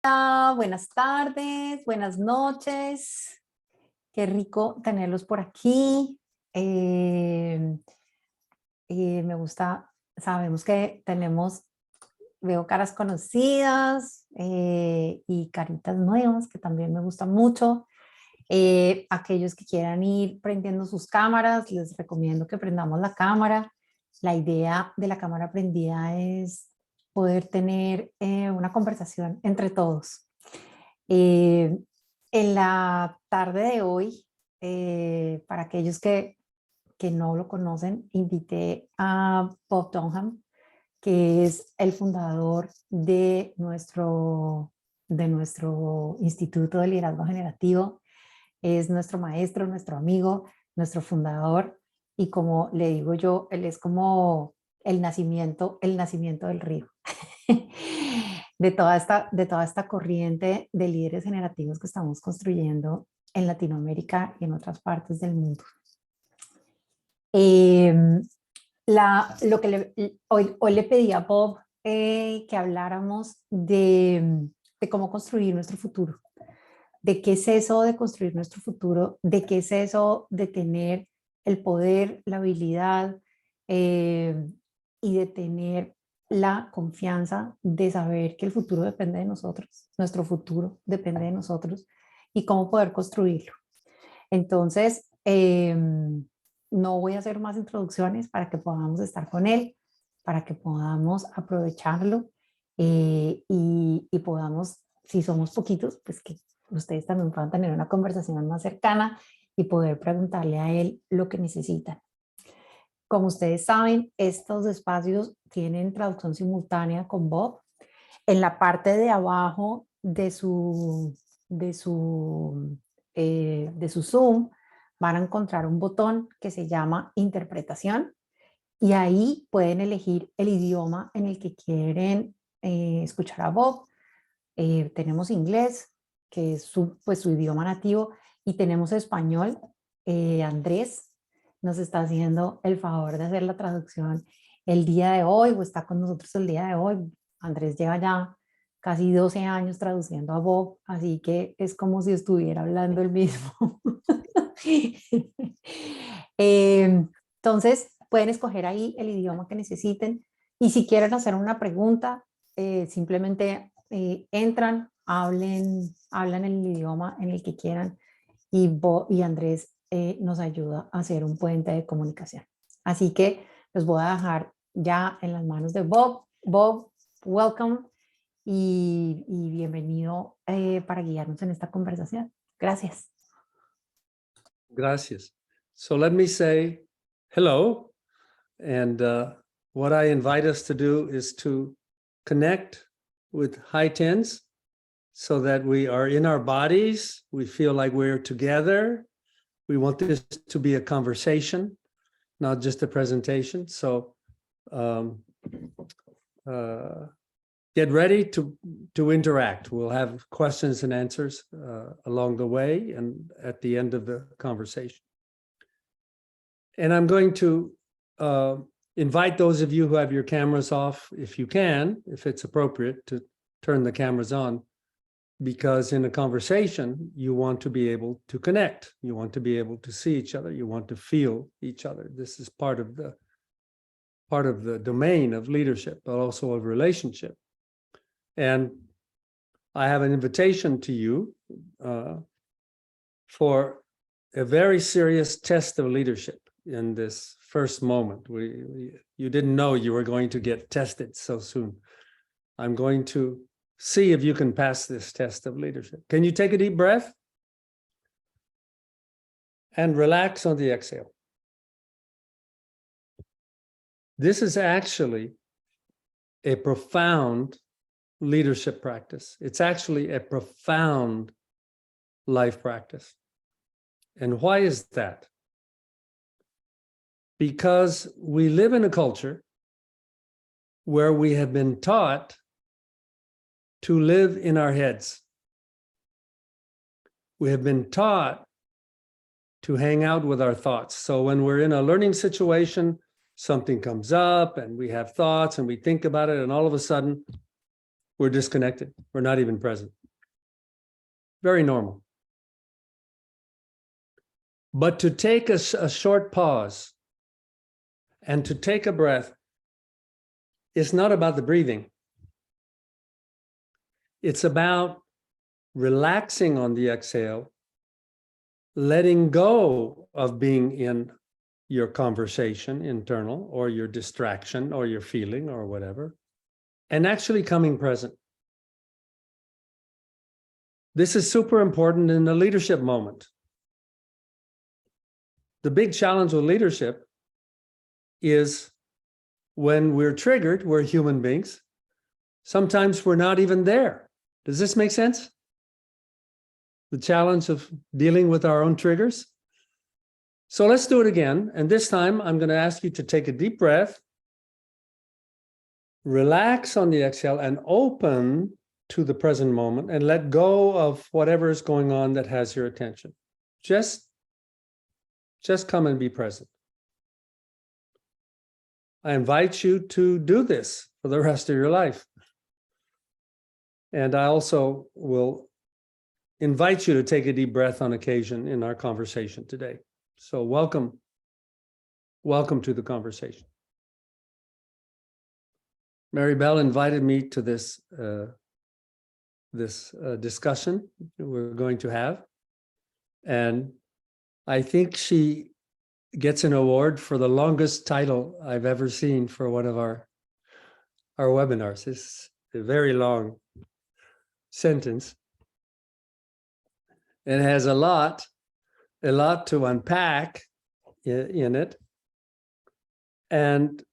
Hola, buenas tardes, buenas noches. Qué rico tenerlos por aquí. Me gusta, sabemos que veo caras conocidas y caritas nuevas que también me gustan mucho. Aquellos que quieran ir prendiendo sus cámaras, les recomiendo que prendamos la cámara. La idea de la cámara prendida es poder tener una conversación entre todos. Eh, en la tarde de hoy, para aquellos que no lo conocen, invité a Bob Dunham, que es el fundador de nuestro Instituto de Liderazgo Generativo. Es nuestro maestro, nuestro amigo, nuestro fundador, y como le digo yo, él es como el nacimiento del río. De toda esta corriente de líderes generativos que estamos construyendo en Latinoamérica y en otras partes del mundo. Hoy le pedí a Bob que habláramos de cómo construir nuestro futuro, de qué es eso de construir nuestro futuro, de qué es eso de tener el poder, la habilidad y de tener la confianza de saber que el futuro depende de nosotros, nuestro futuro depende de nosotros y cómo poder construirlo. Entonces, no voy a hacer más introducciones para que podamos estar con él, para que podamos aprovecharlo y podamos, si somos poquitos, pues que ustedes también puedan tener una conversación más cercana y poder preguntarle a él lo que necesitan. Como ustedes saben, estos espacios tienen traducción simultánea con Bob. En la parte de abajo de su Zoom van a encontrar un botón que se llama interpretación y ahí pueden elegir el idioma en el que quieren escuchar a Bob. Tenemos inglés, que es su idioma nativo, y tenemos español. Andrés nos está haciendo el favor de hacer la traducción el día de hoy, o está con nosotros el día de hoy. Andrés lleva ya casi 12 años traduciendo a Bob, así que es como si estuviera hablando el mismo. Entonces, pueden escoger ahí el idioma que necesiten, y si quieren hacer una pregunta, simplemente entran, hablan el idioma en el que quieran, y Andrés nos ayuda a hacer un puente de comunicación. Así que los voy a dejar ya en las manos de Bob. Bob, welcome y bienvenido para guiarnos en esta conversación. Gracias. Gracias. So let me say hello. And what I invite us to do is to connect with high tens so that we are in our bodies. We feel like we're together. We want this to be a conversation, not just a presentation. So get ready to interact. We'll have questions and answers along the way and at the end of the conversation. And I'm going to invite those of you who have your cameras off, if you can, if it's appropriate, to turn the cameras on, because in a conversation, you want to be able to connect. You want to be able to see each other. You want to feel each other. This is part of the domain of leadership, but also of relationship. And I have an invitation to you for a very serious test of leadership in this first moment. You didn't know you were going to get tested so soon. I'm going to see if you can pass this test of leadership. Can you take a deep breath? And relax on the exhale. This is actually a profound leadership practice. It's actually a profound life practice. And why is that? Because we live in a culture where we have been taught to live in our heads. We have been taught to hang out with our thoughts. So when we're in a learning situation, something comes up and we have thoughts and we think about it, and all of a sudden we're disconnected. We're not even present. Very normal. But to take a short pause and to take a breath is not about the breathing. It's about relaxing on the exhale, letting go of being in your conversation, internal, or your distraction, or your feeling, or whatever, and actually coming present. This is super important in a leadership moment. The big challenge with leadership is when we're triggered, we're human beings. Sometimes we're not even there. Does this make sense? The challenge of dealing with our own triggers. So let's do it again. And this time I'm going to ask you to take a deep breath, relax on the exhale, and open to the present moment and let go of whatever is going on that has your attention. Just come and be present. I invite you to do this for the rest of your life. And I also will invite you to take a deep breath on occasion in our conversation today. So welcome to the conversation. Mary Bell invited me to this discussion we're going to have. And I think she gets an award for the longest title I've ever seen for one of our webinars. It's a very long sentence. It has a lot to unpack in it. And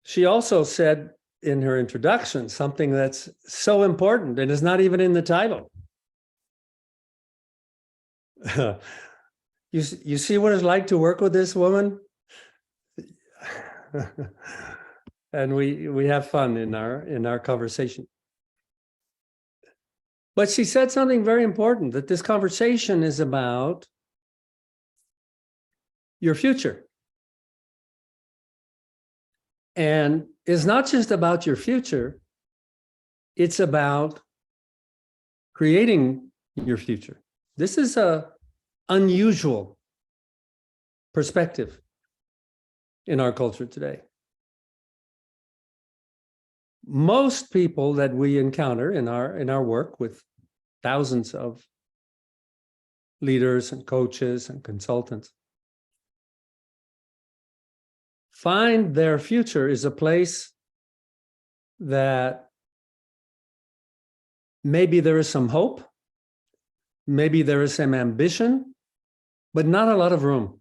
she also said in her introduction something that's so important and is not even in the title. You see what it's like to work with this woman? And we have fun in our conversation. But she said something very important, that this conversation is about your future. And it's not just about your future, it's about creating your future. This is an unusual perspective in our culture today. Most people that we encounter in our work with thousands of leaders and coaches and consultants find their future is a place that maybe there is some hope, maybe there is some ambition, but not a lot of room.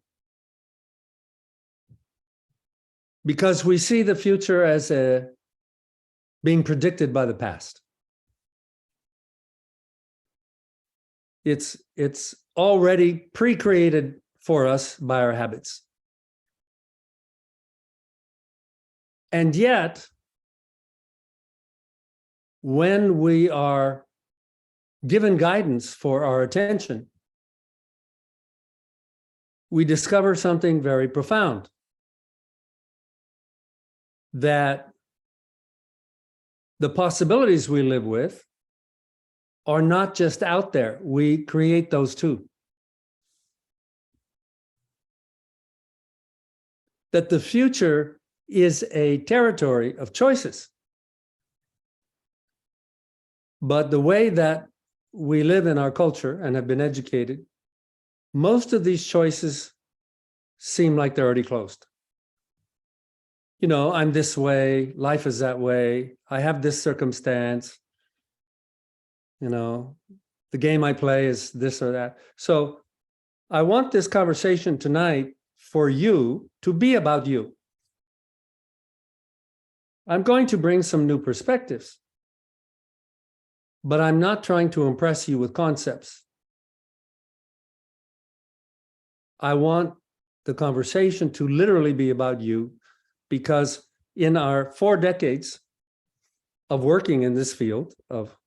Because we see the future as being predicted by the past. It's already pre-created for us by our habits. And yet, when we are given guidance for our attention, we discover something very profound. That the possibilities we live with are not just out there. We create those too. That the future is a territory of choices. But the way that we live in our culture and have been educated, most of these choices seem like they're already closed. You know, I'm this way, life is that way, I have this circumstance, you know, the game I play is this or that. So I want this conversation tonight for you to be about you. I'm going to bring some new perspectives, but I'm not trying to impress you with concepts. I want the conversation to literally be about you, because in our 4 decades of working in this field of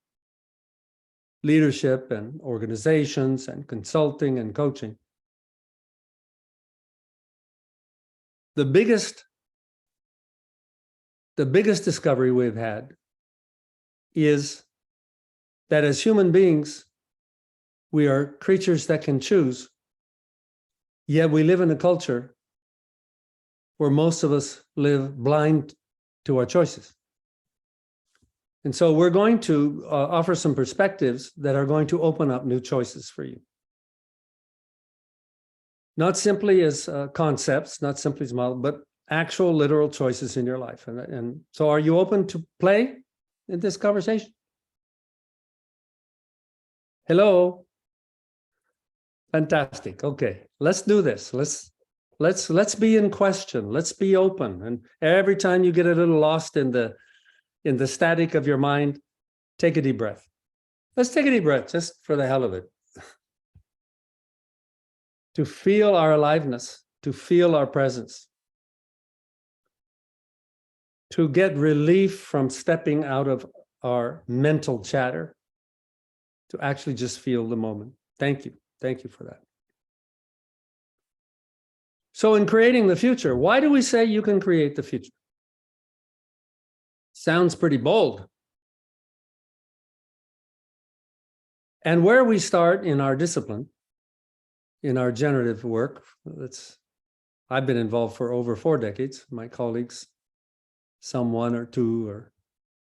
leadership and organizations and consulting and coaching, the biggest discovery we've had is that as human beings, we are creatures that can choose, yet we live in a culture where most of us live blind to our choices. And so we're going to offer some perspectives that are going to open up new choices for you. Not simply as concepts, not simply as models, but actual literal choices in your life. And so are you open to play in this conversation? Hello? Fantastic. Okay, let's do this. Let's be in question. Let's be open. And every time you get a little lost in the static of your mind, take a deep breath. Let's take a deep breath just for the hell of it. To feel our aliveness, to feel our presence, to get relief from stepping out of our mental chatter, to actually just feel the moment. Thank you. Thank you for that. So in creating the future, why do we say you can create the future? Sounds pretty bold. And where we start in our discipline, in our generative work, I've been involved for over 4 decades, my colleagues, some 1 or 2 or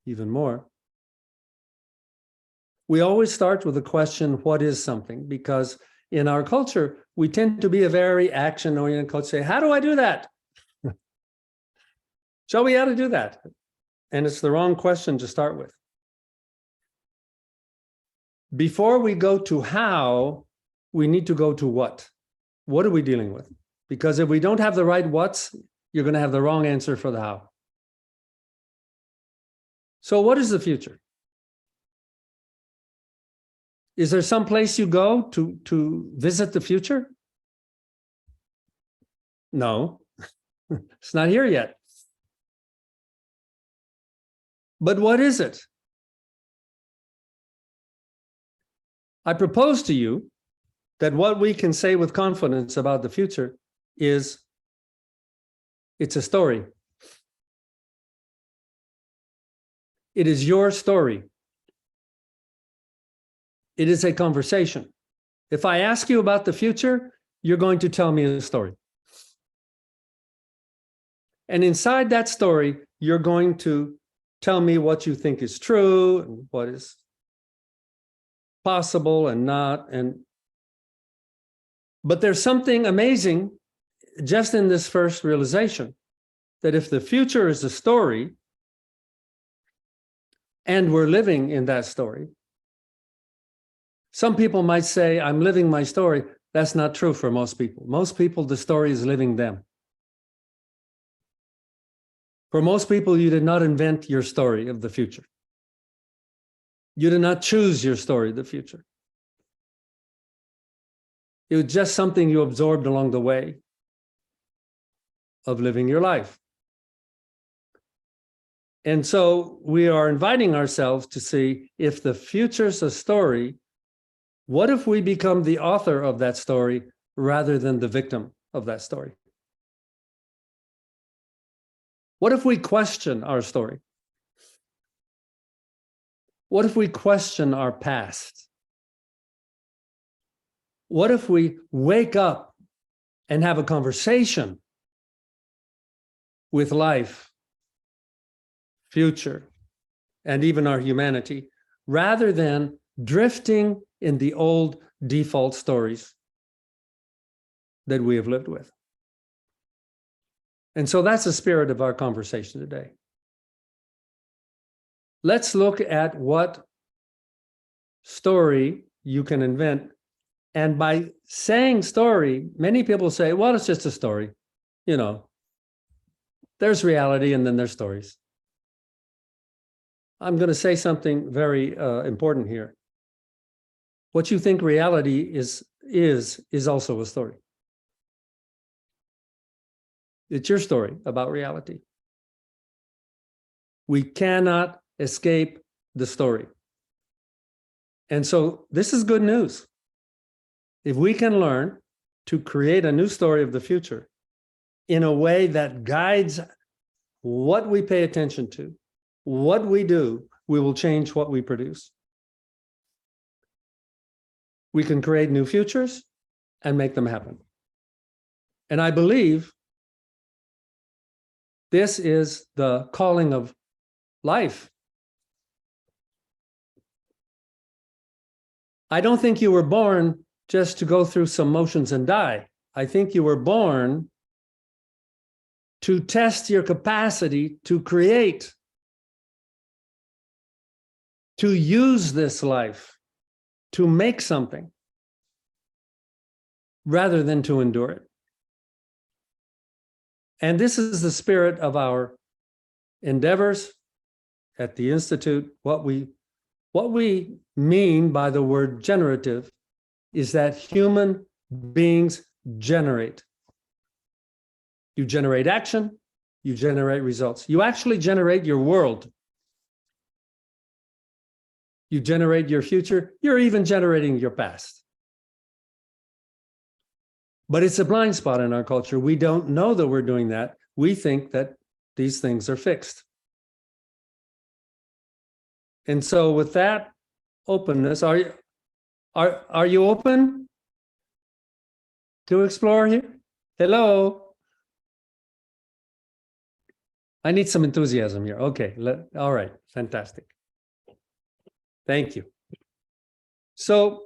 even more. We always start with the question, what is something? Because in our culture, we tend to be a very action-oriented culture. Say, how do I do that? Show me how to do that. And it's the wrong question to start with. Before we go to how, we need to go to what. What are we dealing with? Because if we don't have the right what's, you're going to have the wrong answer for the how. So what is the future? Is there some place you go to visit the future? No, it's not here yet. But what is it? I propose to you that what we can say with confidence about the future is it's a story. It is your story. It is a conversation. If I ask you about the future, you're going to tell me a story. And inside that story, you're going to tell me what you think is true and what is possible and not. But there's something amazing just in this first realization that if the future is a story and we're living in that story, some people might say, I'm living my story. That's not true for most people. Most people, the story is living them. For most people, you did not invent your story of the future. You did not choose your story of the future. It was just something you absorbed along the way of living your life. And so we are inviting ourselves to see if the future's a story, what if we become the author of that story rather than the victim of that story? What if we question our story? What if we question our past? What if we wake up and have a conversation with life, future, and even our humanity, rather than drifting in the old default stories that we have lived with? And so that's the spirit of our conversation today. Let's look at what story you can invent. And by saying story, many people say, well, it's just a story. You know, there's reality and then there's stories. I'm going to say something very important here. What you think reality is also a story. It's your story about reality. We cannot escape the story. And so this is good news. If we can learn to create a new story of the future in a way that guides what we pay attention to, what we do, we will change what we produce. We can create new futures and make them happen. And I believe this is the calling of life. I don't think you were born just to go through some motions and die. I think you were born to test your capacity to create, to use this life, to make something, rather than to endure it. And this is the spirit of our endeavors at the Institute. What we mean by the word generative is that human beings generate. You generate action, you generate results. You actually generate your world. You generate your future, you're even generating your past. But it's a blind spot in our culture. We don't know that we're doing that. We think that these things are fixed. And so with that openness, are you open to explore here? Hello? I need some enthusiasm here. Okay, all right, fantastic. Thank you. So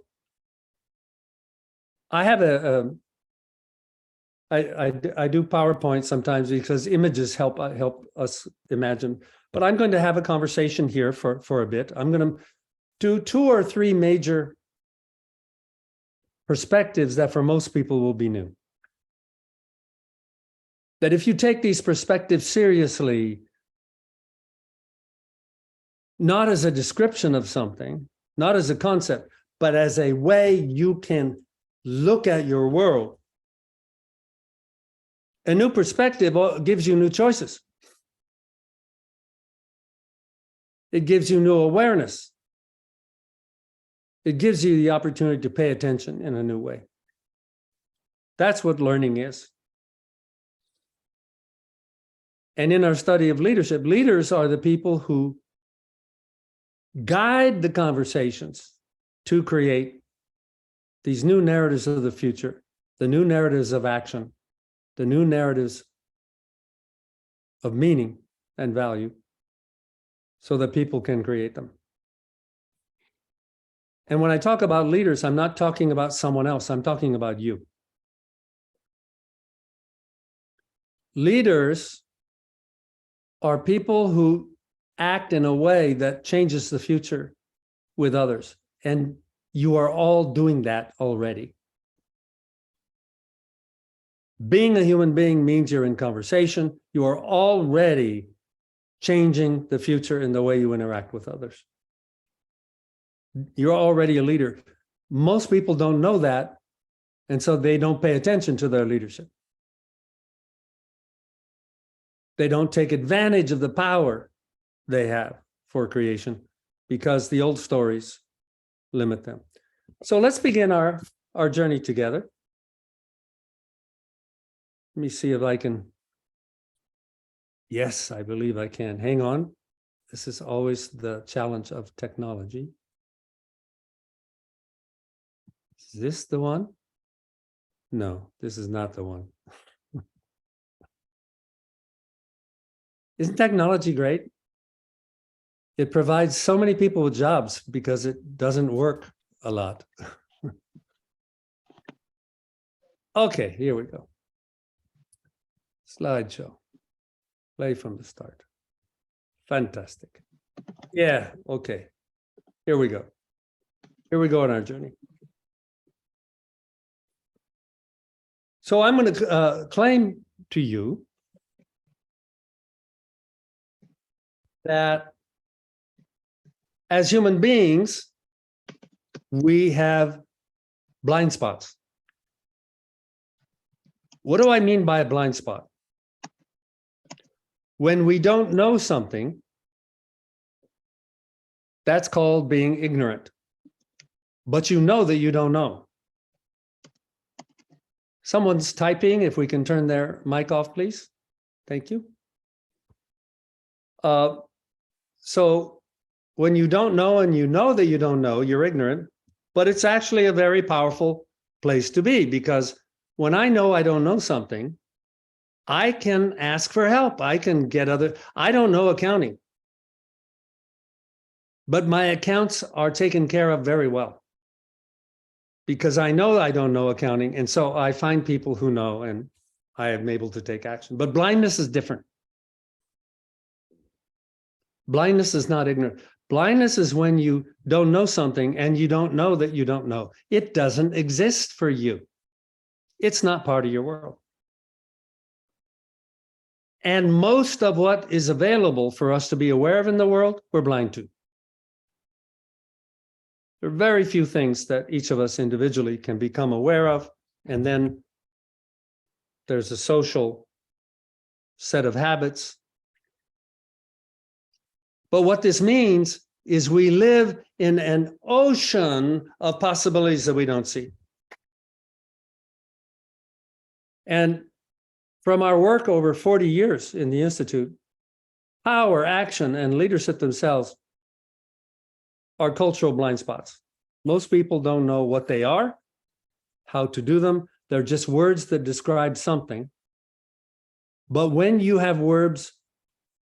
I have I do PowerPoint sometimes because images help us imagine. But I'm going to have a conversation here for a bit. I'm going to do 2 or 3 major perspectives that for most people will be new. That if you take these perspectives seriously, not as a description of something, not as a concept, but as a way you can look at your world. A new perspective gives you new choices. It gives you new awareness. It gives you the opportunity to pay attention in a new way. That's what learning is. And in our study of leadership, leaders are the people who guide the conversations to create these new narratives of the future, the new narratives of action, the new narratives of meaning and value, so that people can create them. And when I talk about leaders, I'm not talking about someone else, I'm talking about you. Leaders are people who act in a way that changes the future with others. And you are all doing that already. Being a human being means you're in conversation. You are already changing the future in the way you interact with others. You're already a leader. Most people don't know that, and so they don't pay attention to their leadership. They don't take advantage of the power they have for creation because the old stories limit them. So let's begin our journey together. Let me see if I can. Yes, I believe I can. Hang on. This is always the challenge of technology. Is this the one? No, this is not the one. Isn't technology great? It provides so many people with jobs because it doesn't work a lot. Okay, here we go. Slideshow. Play from the start. Fantastic. Yeah, okay. Here we go. Here we go on our journey. So I'm going to claim to you that as human beings, we have blind spots. What do I mean by a blind spot? When we don't know something, that's called being ignorant. But you know that you don't know. Someone's typing. If we can turn their mic off, please. Thank you. So when you don't know and you know that you don't know, you're ignorant, but it's actually a very powerful place to be, because when I know I don't know something, I can ask for help. I can get I don't know accounting, but my accounts are taken care of very well because I know I don't know accounting. And so I find people who know and I am able to take action. But blindness is different. Blindness is not ignorant. Blindness is when you don't know something and you don't know that you don't know. It doesn't exist for you. It's not part of your world. And most of what is available for us to be aware of in the world, we're blind to. There are very few things that each of us individually can become aware of. And then there's a social set of habits. But what this means is we live in an ocean of possibilities that we don't see. And from our work over 40 years in the Institute, power, action, and leadership themselves are cultural blind spots. Most people don't know what they are, how to do them. They're just words that describe something. But when you have words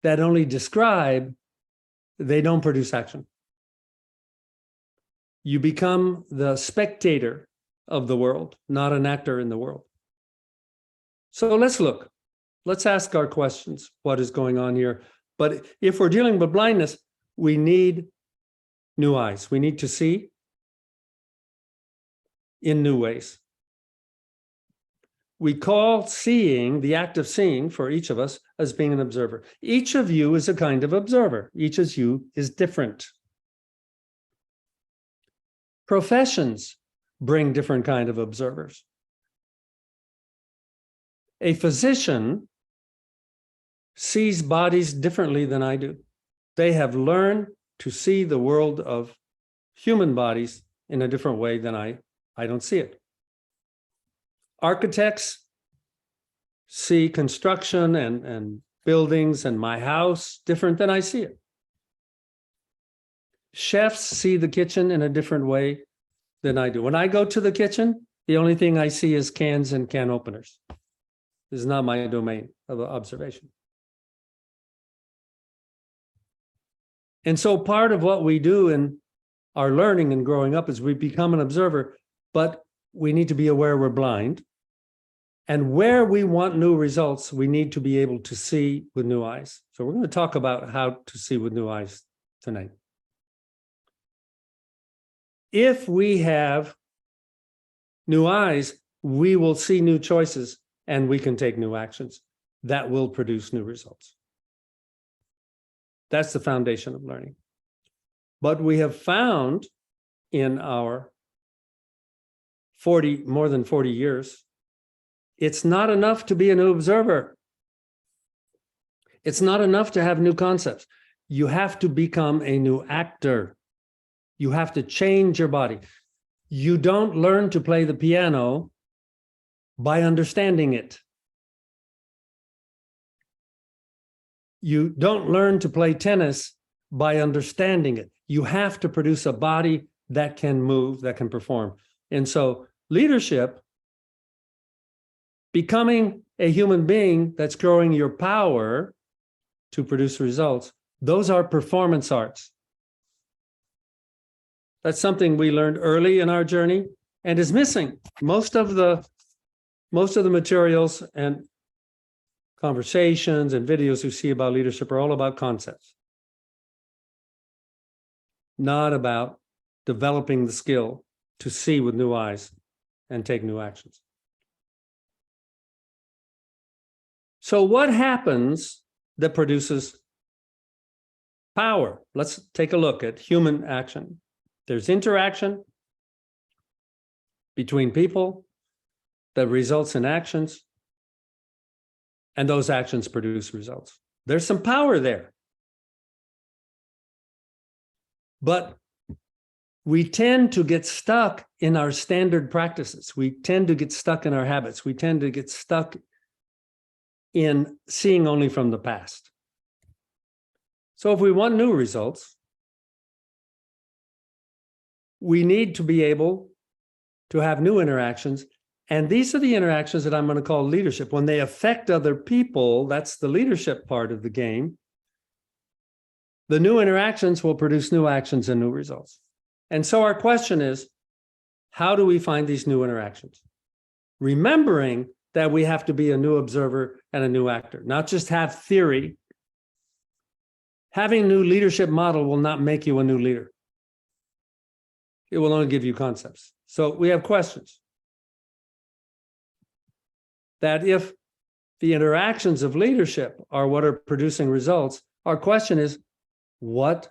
that only describe, they don't produce action. You become the spectator of the world, not an actor in the world. So let's look. Let's ask our questions. What is going on here? But if we're dealing with blindness, we need new eyes. We need to see in new ways. We call seeing, the act of seeing for each of us, as being an observer. Each of you is a kind of observer. Each of you is different. Professions bring different kind of observers. A physician sees bodies differently than I do. They have learned to see the world of human bodies in a different way than I don't see it. Architects see construction and buildings and my house different than I see it. Chefs see the kitchen in a different way than I do. When I go to the kitchen, the only thing I see is cans and can openers. This is not my domain of observation. And so part of what we do in our learning and growing up is we become an observer, but we need to be aware we're blind. And where we want new results, we need to be able to see with new eyes. So we're going to talk about how to see with new eyes tonight. If we have new eyes, we will see new choices and we can take new actions that will produce new results. That's the foundation of learning. But we have found in our more than 40 years, it's not enough to be a new observer. It's not enough to have new concepts. You have to become a new actor. You have to change your body. You don't learn to play the piano by understanding it. You don't learn to play tennis by understanding it. You have to produce a body that can move, that can perform. And so leadership, becoming a human being that's growing your power to produce results, those are performance arts. That's something we learned early in our journey and is missing. Most of the materials and conversations and videos you see about leadership are all about concepts, not about developing the skill to see with new eyes and take new actions. So what happens that produces power? Let's take a look at human action. There's interaction between people that results in actions, and those actions produce results. There's some power there. But we tend to get stuck in our standard practices. We tend to get stuck in our habits. We tend to get stuck in seeing only from the past. So if we want new results, we need to be able to have new interactions. And these are the interactions that I'm going to call leadership. When they affect other people, that's the leadership part of the game. The new interactions will produce new actions and new results. And so our question is, how do we find these new interactions? Remembering that we have to be a new observer and a new actor, not just have theory. Having a new leadership model will not make you a new leader. It will only give you concepts. So we have questions. That if the interactions of leadership are what are producing results, our question is, what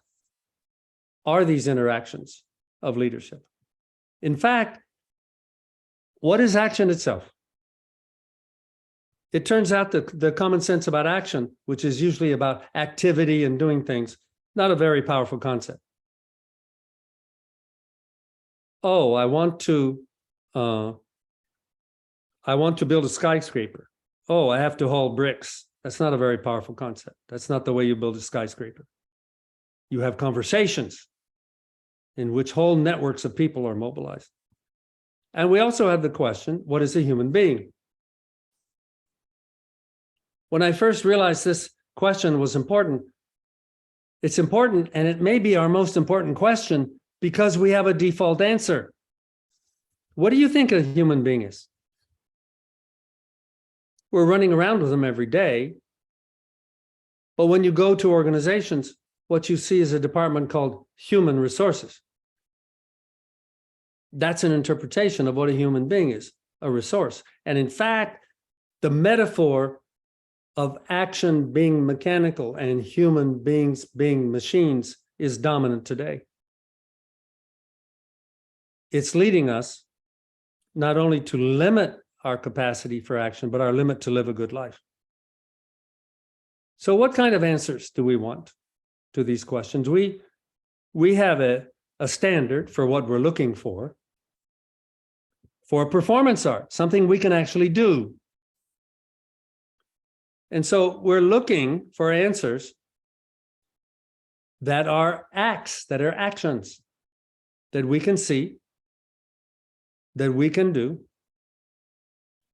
are these interactions of leadership? In fact, what is action itself? It turns out that the common sense about action, which is usually about activity and doing things, not a very powerful concept. Oh, I want to build a skyscraper. Oh, I have to haul bricks. That's not a very powerful concept. That's not the way you build a skyscraper. You have conversations in which whole networks of people are mobilized. And we also have the question, what is a human being? When I first realized this question was important, it's important, and it may be our most important question because we have a default answer. What do you think a human being is? We're running around with them every day. But when you go to organizations, what you see is a department called human resources. That's an interpretation of what a human being is, a resource. And in fact, the metaphor of action being mechanical and human beings being machines is dominant today. It's leading us not only to limit our capacity for action, but our limit to live a good life. So what kind of answers do we want to these questions? We have a standard for what we're looking for performance art, something we can actually do. And so we're looking for answers that are acts, that are actions that we can see, that we can do,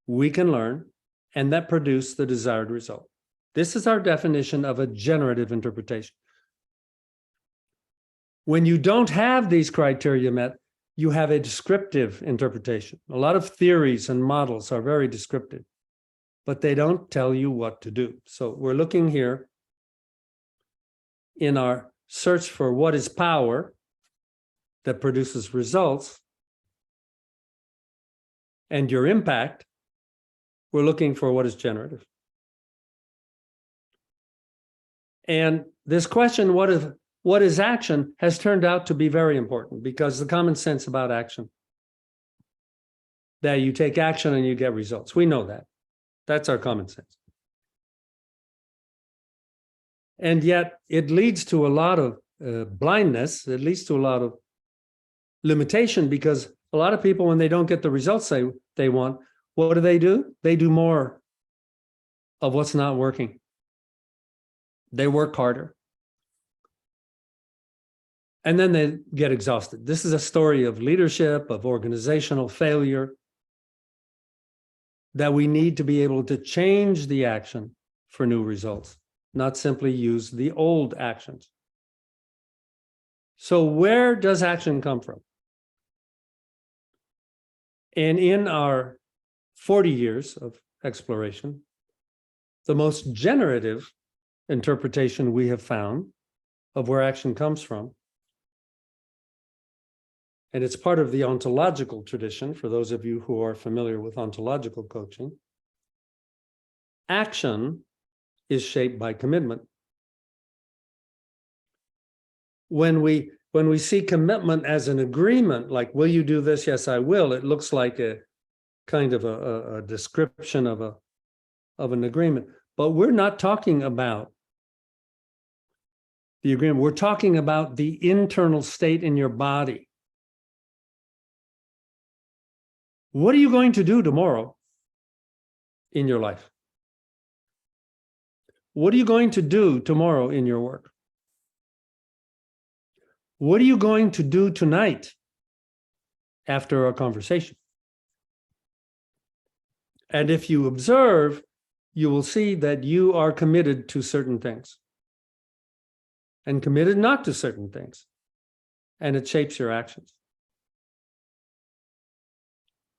we can learn, and that produce the desired result. This is our definition of a generative interpretation. When you don't have these criteria met, you have a descriptive interpretation. A lot of theories and models are very descriptive, but they don't tell you what to do. So we're looking here in our search for what is power that produces results, and your impact, we're looking for what is generative. And this question, what is action, has turned out to be very important, because the common sense about action, that you take action and you get results. We know that. That's our common sense. And yet it leads to a lot of blindness. It leads to a lot of limitation, because a lot of people, when they don't get the results they want, what do? They do more of what's not working. They work harder. And then they get exhausted. This is a story of leadership, of organizational failure, that we need to be able to change the action for new results, not simply use the old actions. So where does action come from? And in our 40 years of exploration, the most generative interpretation we have found of where action comes from, and it's part of the ontological tradition, for those of you who are familiar with ontological coaching, action is shaped by commitment. When we see commitment as an agreement, like, will you do this? Yes, I will. It looks like a kind of a description of an agreement. But we're not talking about the agreement. We're talking about the internal state in your body. What are you going to do tomorrow in your life? What are you going to do tomorrow in your work? What are you going to do tonight after our conversation. And if you observe, you will see that you are committed to certain things and committed not to certain things. And it shapes your actions.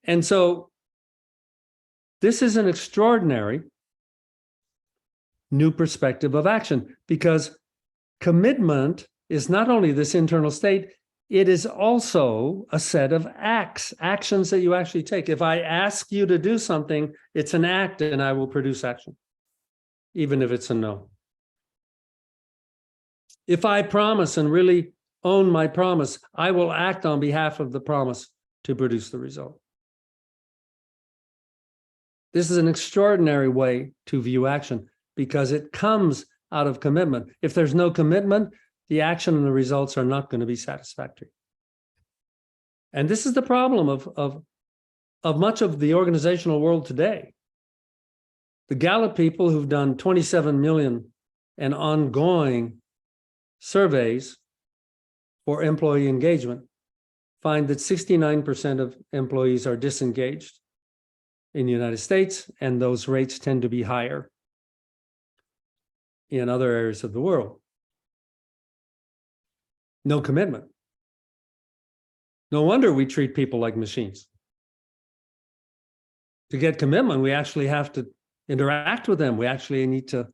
And so this is an extraordinary new perspective of action, because commitment is not only this internal state, it is also a set of actions that you actually take. If I ask you to do something, it's an act, and I will produce action, even if it's a no. If I promise and really own my promise, I will act on behalf of the promise to produce the result. This is an extraordinary way to view action, because it comes out of commitment. If there's no commitment, the action and the results are not going to be satisfactory. And this is the problem of much of the organizational world today. The Gallup people, who've done 27 million and ongoing surveys for employee engagement, find that 69% of employees are disengaged in the United States, and those rates tend to be higher in other areas of the world. No commitment. No wonder we treat people like machines. To get commitment, we actually have to interact with them. We actually need to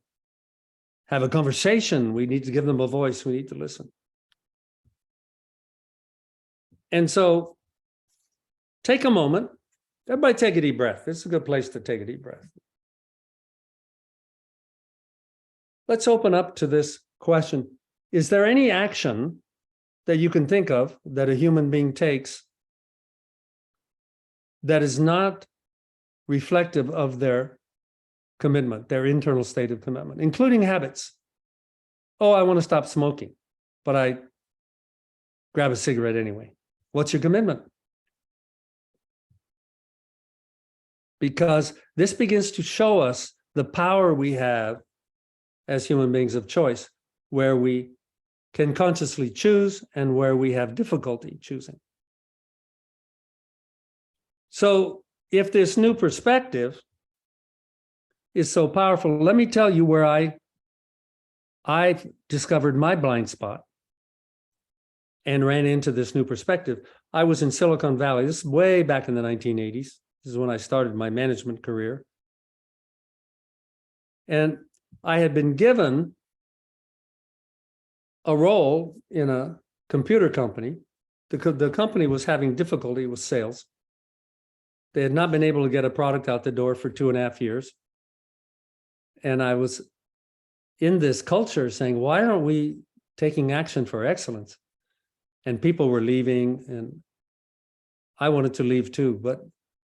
have a conversation. We need to give them a voice. We need to listen. And so take a moment. Everybody take a deep breath. This is a good place to take a deep breath. Let's open up to this question. Is there any action that you can think of that a human being takes that is not reflective of their commitment, their internal state of commitment, including habits? Oh, I want to stop smoking, but I grab a cigarette anyway. What's your commitment? Because this begins to show us the power we have as human beings of choice, where we can consciously choose and where we have difficulty choosing. So if this new perspective is so powerful, let me tell you where I've discovered my blind spot and ran into this new perspective. I was in Silicon Valley. This is way back in the 1980s. This is when I started my management career. And I had been given a role in a computer company. The company was having difficulty with sales. They had not been able to get a product out the door for 2.5 years. And I was in this culture saying, why aren't we taking action for excellence? And people were leaving, and I wanted to leave too. But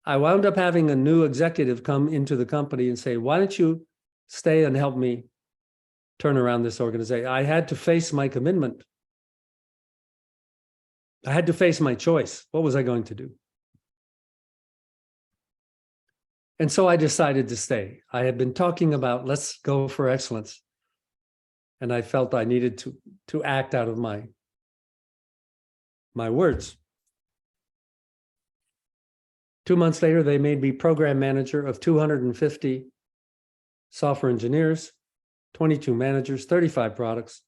I wound up having a new executive come into the company and say, why don't you stay and help me turn around this organization? I had to face my commitment. I had to face my choice. What was I going to do? And so I decided to stay. I had been talking about, let's go for excellence. And I felt I needed to act out of my words. 2 months later, they made me program manager of 250 software engineers, 22 managers, 35 products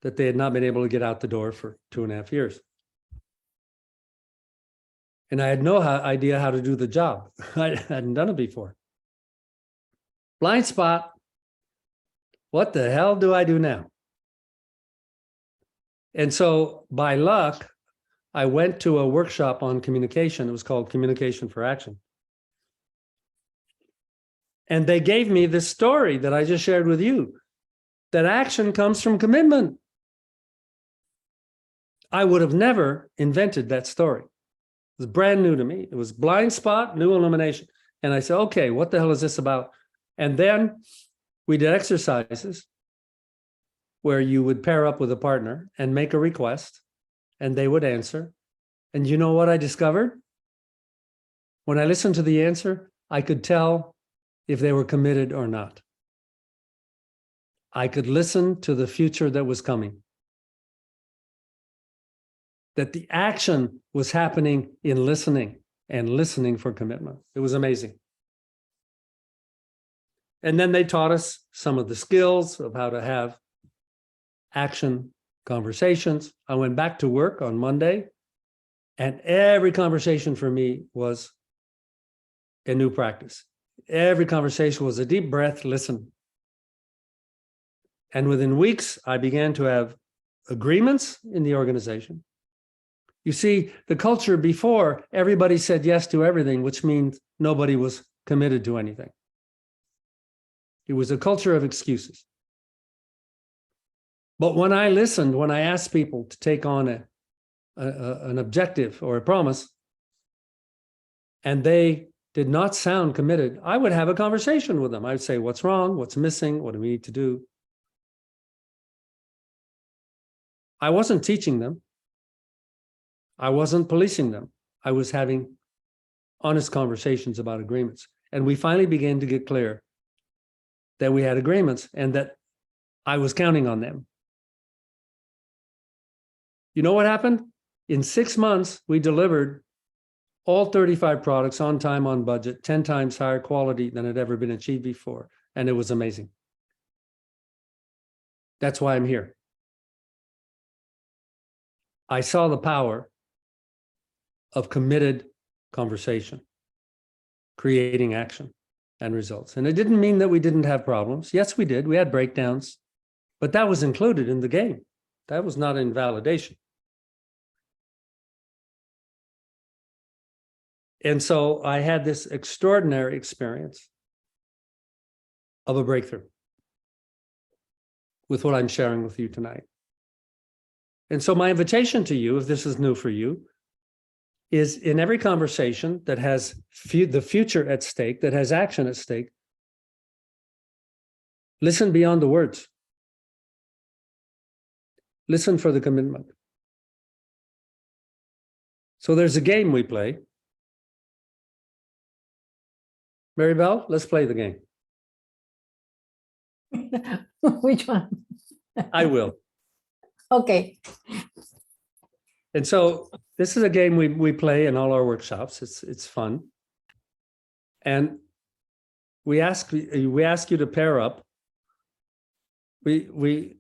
that they had not been able to get out the door for 2.5 years. And I had no idea how to do the job. I hadn't done it before. Blind spot. What the hell do I do now? And so by luck, I went to a workshop on communication. It was called Communication for Action. And they gave me this story that I just shared with you, that action comes from commitment. I would have never invented that story. It was brand new to me. It was blind spot, new illumination. And I said, okay, what the hell is this about? And then we did exercises where you would pair up with a partner and make a request, and they would answer. And you know what I discovered? When I listened to the answer, I could tell if they were committed or not. I could listen to the future that was coming. that the action was happening in listening and listening for commitment. It was amazing. And then they taught us some of the skills of how to have action conversations. I went back to work on Monday, and every conversation for me was a new practice. Every conversation was a deep breath, listen. And within weeks, I began to have agreements in the organization. You see, the culture before, everybody said yes to everything, which means nobody was committed to anything. It was a culture of excuses. But when I listened, when I asked people to take on an objective or a promise, and they did not sound committed, I would have a conversation with them. I would say, what's wrong? What's missing? What do we need to do? I wasn't teaching them. I wasn't policing them. I was having honest conversations about agreements. And we finally began to get clear that we had agreements and that I was counting on them. You know what happened? In 6 months, we delivered all 35 products on time, on budget, 10 times higher quality than had ever been achieved before. And it was amazing. That's why I'm here. I saw the power of committed conversation, creating action and results. And it didn't mean that we didn't have problems. Yes, we did. We had breakdowns, but that was included in the game. That was not invalidation. And so I had this extraordinary experience of a breakthrough with what I'm sharing with you tonight. And so my invitation to you, if this is new for you, is in every conversation that has the future at stake, that has action at stake, listen beyond the words. Listen for the commitment. So there's a game we play. Maribel, let's play the game. Which one? I will. Okay. And so this is a game we play in all our workshops. It's fun. And we ask you to pair up. We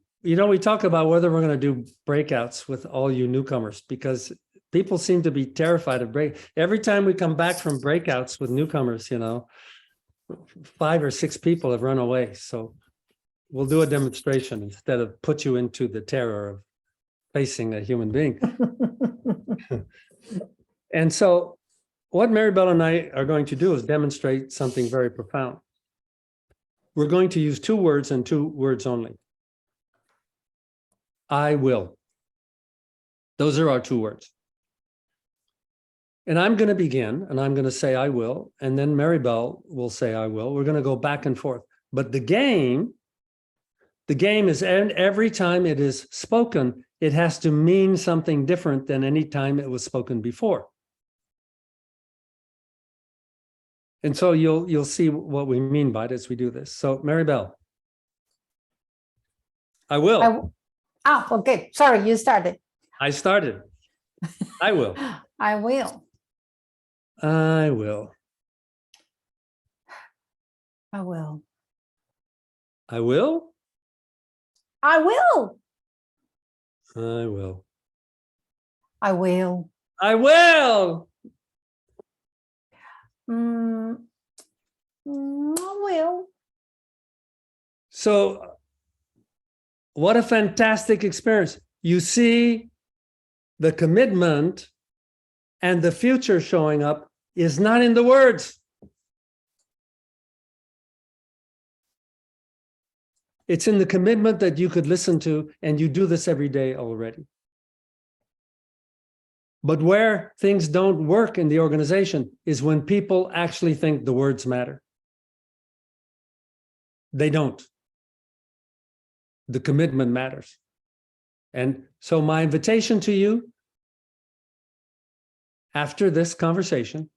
talk about whether we're going to do breakouts with all you newcomers, because people seem to be terrified of every time we come back from breakouts with newcomers, 5 or 6 people have run away. So we'll do a demonstration instead of put you into the terror of facing a human being. And so what Maribel and I are going to do is demonstrate something very profound. We're going to use 2 words and 2 words only. I will. Those are our 2 words. And I'm going to begin, and I'm going to say I will, and then Maribel will say I will. We're going to go back and forth. But the game is, and every time it is spoken, it has to mean something different than any time it was spoken before. And so you'll see what we mean by it as we do this. So Maribel, I will. Okay. Sorry, you started. I started. I will. I will. I will. I will. I will. I will. I will. I will. I will. I will. So what a fantastic experience. You see the commitment and the future showing up is not in the words. It's in the commitment that you could listen to, and you do this every day already. But where things don't work in the organization is when people actually think the words matter. They don't. The commitment matters. And so my invitation to you after this conversation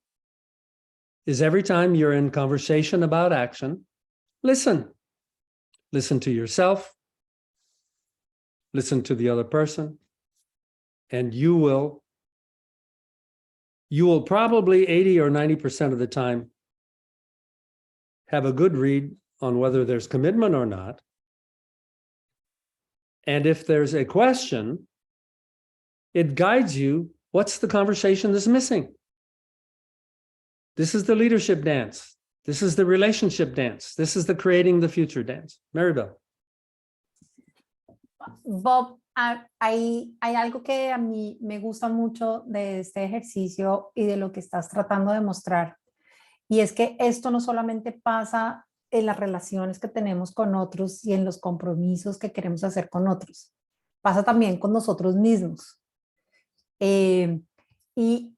is every time you're in conversation about action, listen. Listen to yourself. Listen to the other person. and you will probably 80 or 90% of the time have a good read on whether there's commitment or not. And if there's a question, it guides you. What's the conversation that's missing? This is the leadership dance. This is the relationship dance. This is the creating the future dance. Maribel. Bob, hay algo que a mí me gusta mucho de este ejercicio y de lo que estás tratando de mostrar. Y es que esto no solamente pasa en las relaciones que tenemos con otros y en los compromisos que queremos hacer con otros. Pasa también con nosotros mismos. Y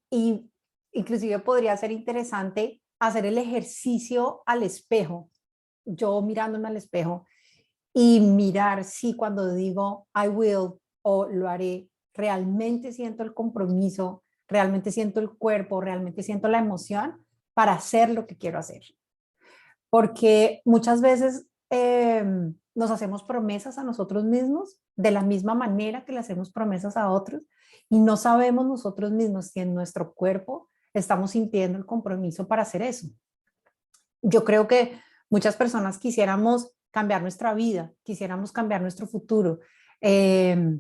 inclusive podría ser interesante hacer el ejercicio al espejo, yo mirándome al espejo y mirar si cuando digo I will o lo haré, realmente siento el compromiso, realmente siento el cuerpo, realmente siento la emoción para hacer lo que quiero hacer. Porque muchas veces nos hacemos promesas a nosotros mismos de la misma manera que le hacemos promesas a otros y no sabemos nosotros mismos si en nuestro cuerpo estamos sintiendo el compromiso para hacer eso. Yo creo que muchas personas quisiéramos cambiar nuestra vida, quisiéramos cambiar nuestro futuro, que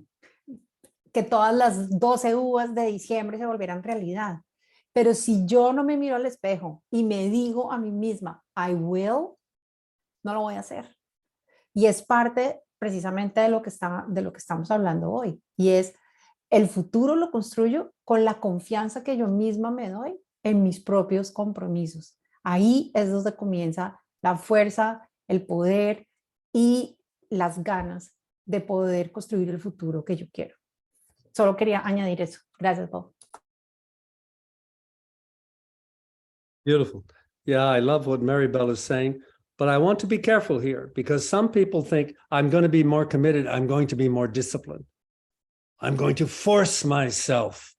todas las 12 uvas de diciembre se volvieran realidad. Pero si yo no me miro al espejo y me digo a mí misma, I will, no lo voy a hacer. Y es parte precisamente de lo que estamos hablando hoy. Y es, el futuro lo construyo con la confianza que yo misma me doy en mis propios compromisos. Ahí es donde comienza la fuerza, el poder y las ganas de poder construir el futuro que yo quiero. Solo quería añadir eso. Gracias, Bob. Beautiful. Yeah, I love what Maribel is saying, but I want to be careful here because some people think I'm going to be more committed. I'm going to be more disciplined. I'm going to force myself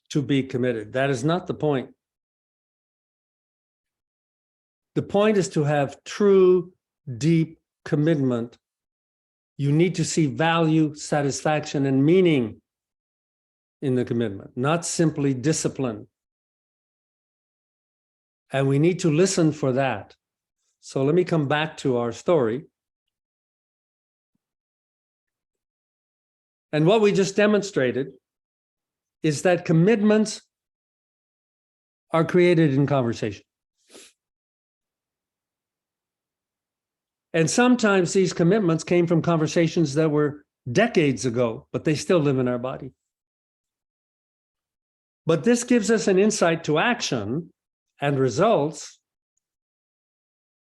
to be committed. That is not the point. The point is to have true, deep commitment. You need to see value, satisfaction, and meaning in the commitment, not simply discipline. And we need to listen for that. So let me come back to our story. And what we just demonstrated is that commitments are created in conversation. And sometimes these commitments came from conversations that were decades ago, but they still live in our body. But this gives us an insight to action and results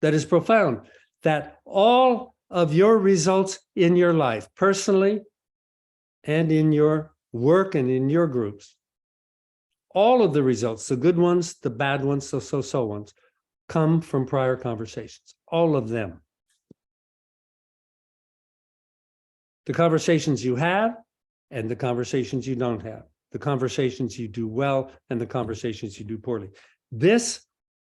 that is profound, that all of your results in your life, personally and in your work and in your groups, all of the results, the good ones, the bad ones, the so-so ones, come from prior conversations, all of them. The conversations you have and the conversations you don't have, the conversations you do well and the conversations you do poorly. This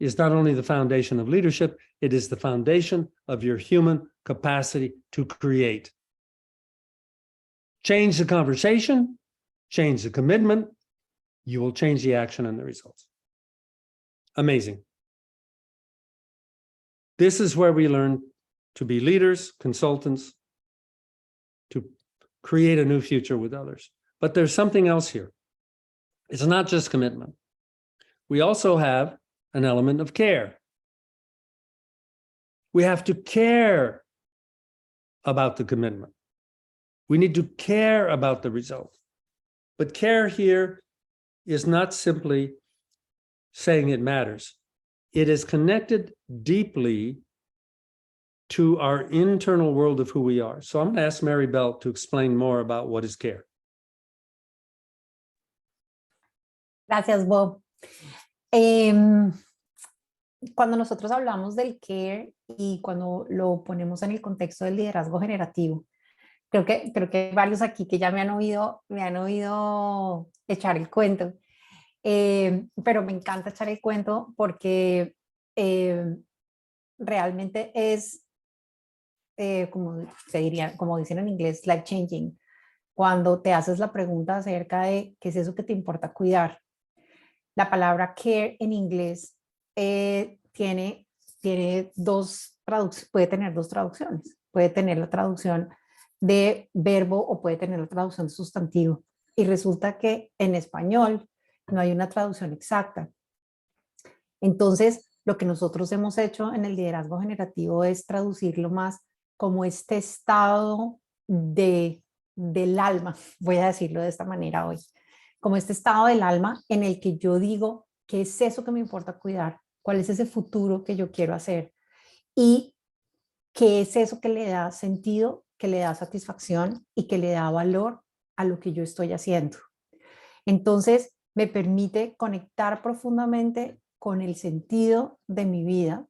is not only the foundation of leadership, it is the foundation of your human capacity to create. Change the conversation, change the commitment, you will change the action and the results. Amazing. This is where we learn to be leaders, consultants, to create a new future with others. But there's something else here. It's not just commitment. We also have an element of care. We have to care about the commitment. We need to care about the result. But care here is not simply saying it matters. It is connected deeply to our internal world of who we are. So I'm going to ask Maribel to explain more about what is care. Gracias, Bob. Cuando nosotros hablamos del care y cuando lo ponemos en el contexto del liderazgo generativo, creo que varios aquí que ya me han oído echar el cuento, pero me encanta echar el cuento porque realmente es, como se diría, como dicen en inglés, life changing. cuando te haces la pregunta acerca de qué es eso que te importa cuidar. La palabra care en inglés tiene dos traducciones, puede tener dos traducciones. Puede tener la traducción de verbo o puede tener la traducción de sustantivo. Y resulta que en español no hay una traducción exacta. Entonces, lo que nosotros hemos hecho en el liderazgo generativo es traducirlo más como este estado del alma, voy a decirlo de esta manera hoy, como este estado del alma en el que yo digo, ¿qué es eso que me importa cuidar? ¿Cuál es ese futuro que yo quiero hacer? Y qué es eso que le da sentido, que le da satisfacción y que le da valor a lo que yo estoy haciendo. Entonces, me permite conectar profundamente con el sentido de mi vida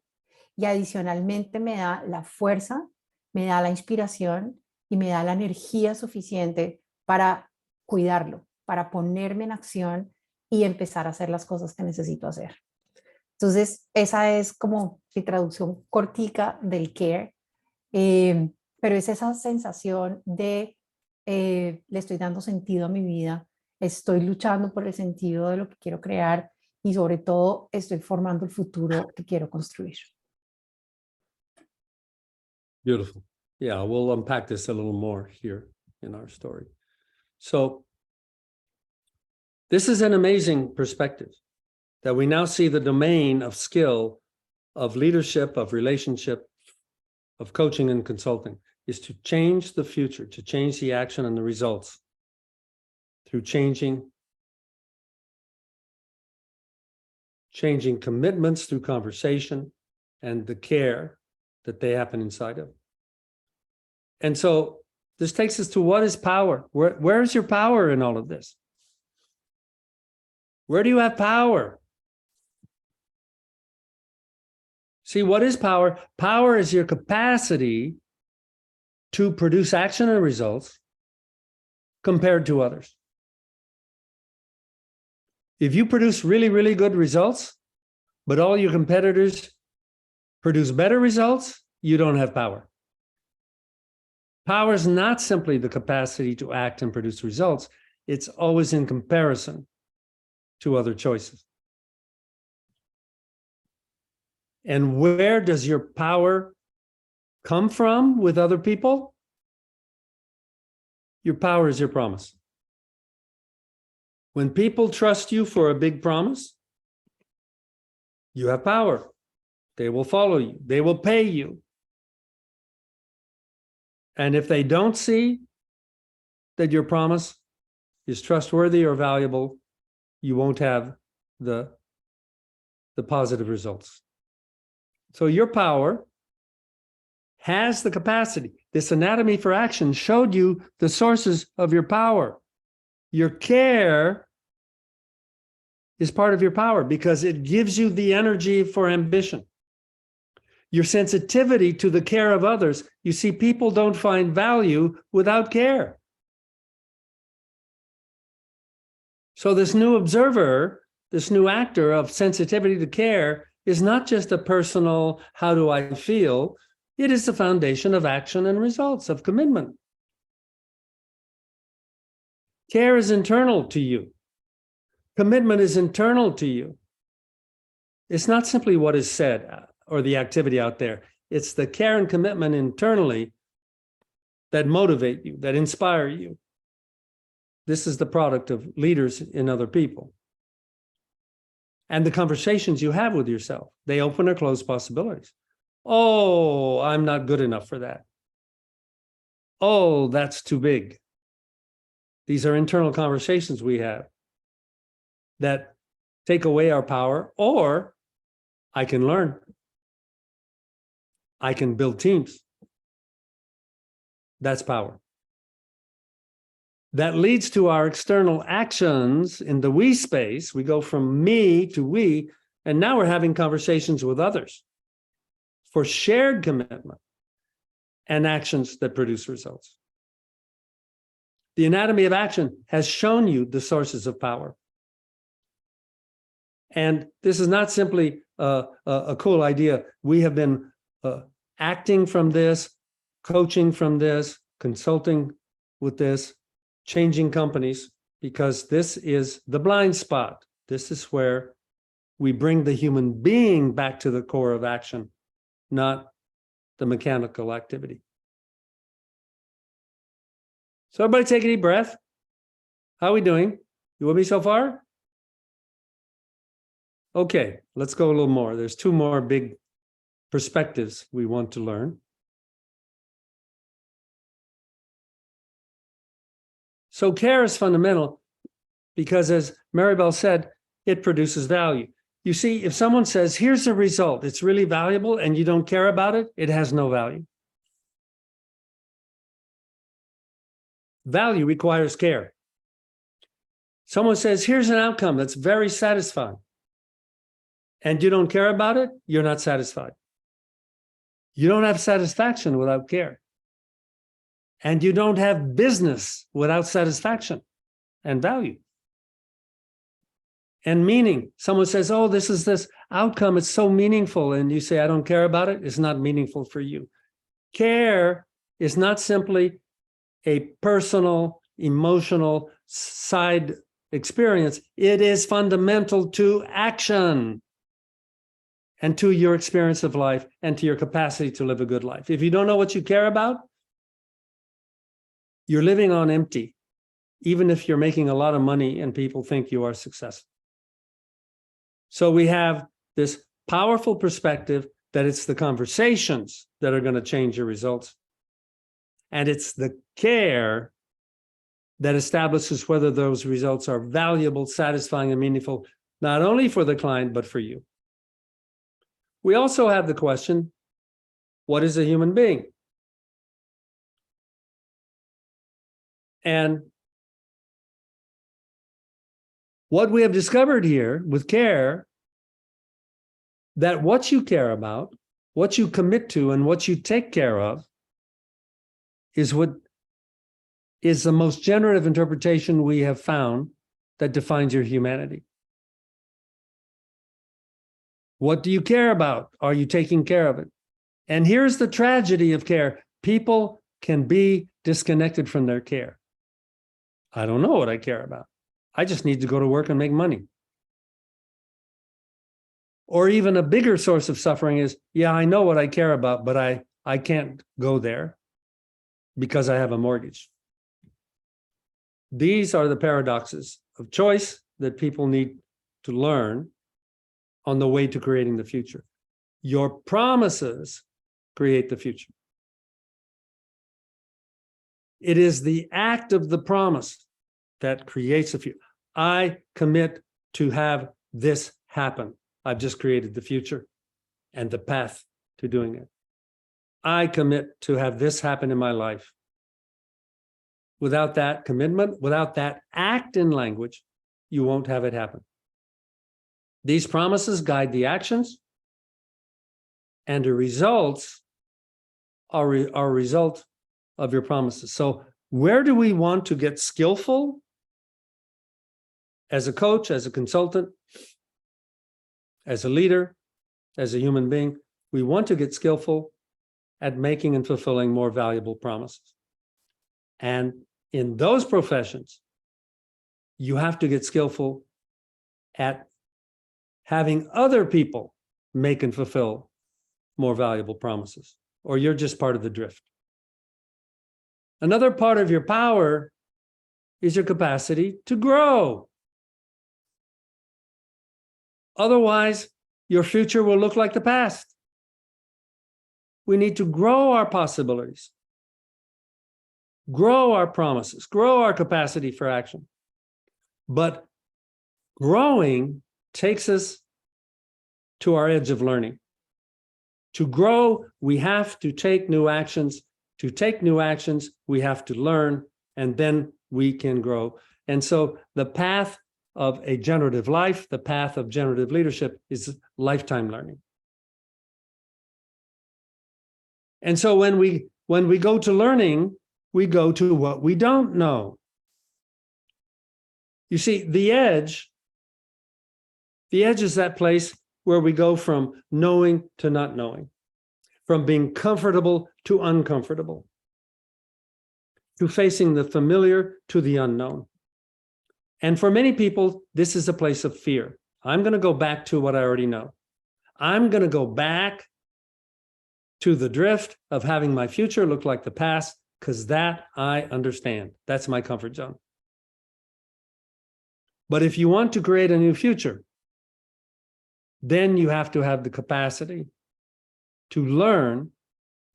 y adicionalmente me da la fuerza, me da la inspiración y me da la energía suficiente para cuidarlo, para ponerme en acción y empezar a hacer las cosas que necesito hacer. Entonces, esa es como mi traducción cortica del care, pero es esa sensación de le estoy dando sentido a mi vida, estoy luchando por el sentido de lo que quiero crear y sobre todo estoy formando el futuro que quiero construir. Beautiful. Yeah, we'll unpack this a little more here in our story. So this is an amazing perspective that we now see the domain of skill, of leadership, of relationship, of coaching and consulting is to change the future, to change the action and the results through changing commitments through conversation and the care that they happen inside of. And so this takes us to what is power? Where is your power in all of this? Where do you have power? See, what is power? Power is your capacity to produce action and results compared to others. If you produce really, really good results, but all your competitors produce better results, you don't have power. Power is not simply the capacity to act and produce results. It's always in comparison to other choices. And where does your power come from with other people? Your power is your promise. When people trust you for a big promise, you have power. They will follow you. They will pay you. And if they don't see that your promise is trustworthy or valuable, you won't have the positive results. So your power has the capacity. This anatomy for action showed you the sources of your power. Your care is part of your power because it gives you the energy for ambition. Your sensitivity to the care of others. You see, people don't find value without care. So this new observer, this new actor of sensitivity to care is not just a personal, how do I feel? It is the foundation of action and results, of commitment. Care is internal to you. Commitment is internal to you. It's not simply what is said or the activity out there. It's the care and commitment internally that motivate you, that inspire you. This is the product of leaders in other people. And the conversations you have with yourself, they open or close possibilities. Oh, I'm not good enough for that. Oh, that's too big. These are internal conversations we have that take away our power, or I can learn. I can build teams. That's power. That leads to our external actions in the we space. We go from me to we, and now we're having conversations with others for shared commitment and actions that produce results. The anatomy of action has shown you the sources of power. And this is not simply a cool idea. We have been acting from this, coaching from this, consulting with this, changing companies because this is the blind spot. This is where we bring the human being back to the core of action, not the mechanical activity. So everybody take a deep breath. How are we doing? You with me so far? Okay, let's go a little more. There's two more big perspectives we want to learn. So care is fundamental because, as Maribel said, it produces value. You see, if someone says, here's the result, it's really valuable, and you don't care about it, it has no value. Value requires care. Someone says, here's an outcome that's very satisfying, and you don't care about it, you're not satisfied. You don't have satisfaction without care. And you don't have business without satisfaction and value. And meaning. Someone says, oh, this is this outcome, it's so meaningful. And you say, I don't care about it. It's not meaningful for you. Care is not simply a personal, emotional side experience. It is fundamental to action and to your experience of life and to your capacity to live a good life. If you don't know what you care about, you're living on empty, even if you're making a lot of money and people think you are successful. So we have this powerful perspective that it's the conversations that are going to change your results. And it's the care that establishes whether those results are valuable, satisfying, and meaningful, not only for the client, but for you. We also have the question, what is a human being? And what we have discovered here with care, that what you care about, what you commit to, and what you take care of is what is the most generative interpretation we have found that defines your humanity. What do you care about? Are you taking care of it? And here's the tragedy of care. People can be disconnected from their care. I don't know what I care about. I just need to go to work and make money. Or even a bigger source of suffering is, yeah, I know what I care about, but I can't go there because I have a mortgage. These are the paradoxes of choice that people need to learn on the way to creating the future. Your promises create the future. It is the act of the promise that creates the future. I commit to have this happen. I've just created the future and the path to doing it. I commit to have this happen in my life. Without that commitment, without that act in language, you won't have it happen. These promises guide the actions, and the results are a result of your promises. So where do we want to get skillful? As a coach, as a consultant, as a leader, as a human being, we want to get skillful at making and fulfilling more valuable promises. And in those professions, you have to get skillful at having other people make and fulfill more valuable promises, or you're just part of the drift. Another part of your power is your capacity to grow. Otherwise, your future will look like the past. We need to grow our possibilities, grow our promises, grow our capacity for action. But growing takes us to our edge of learning. To grow, we have to take new actions. To take new actions, we have to learn, and then we can grow. And so the path of a generative life, the path of generative leadership is lifetime learning. And so when we go to learning, we go to what we don't know. You see, the edge is that place where we go from knowing to not knowing, from being comfortable to uncomfortable, to facing the familiar to the unknown. And for many people, this is a place of fear. I'm going to go back to what I already know. I'm going to go back to the drift of having my future look like the past, because that I understand. That's my comfort zone. But if you want to create a new future, then you have to have the capacity to learn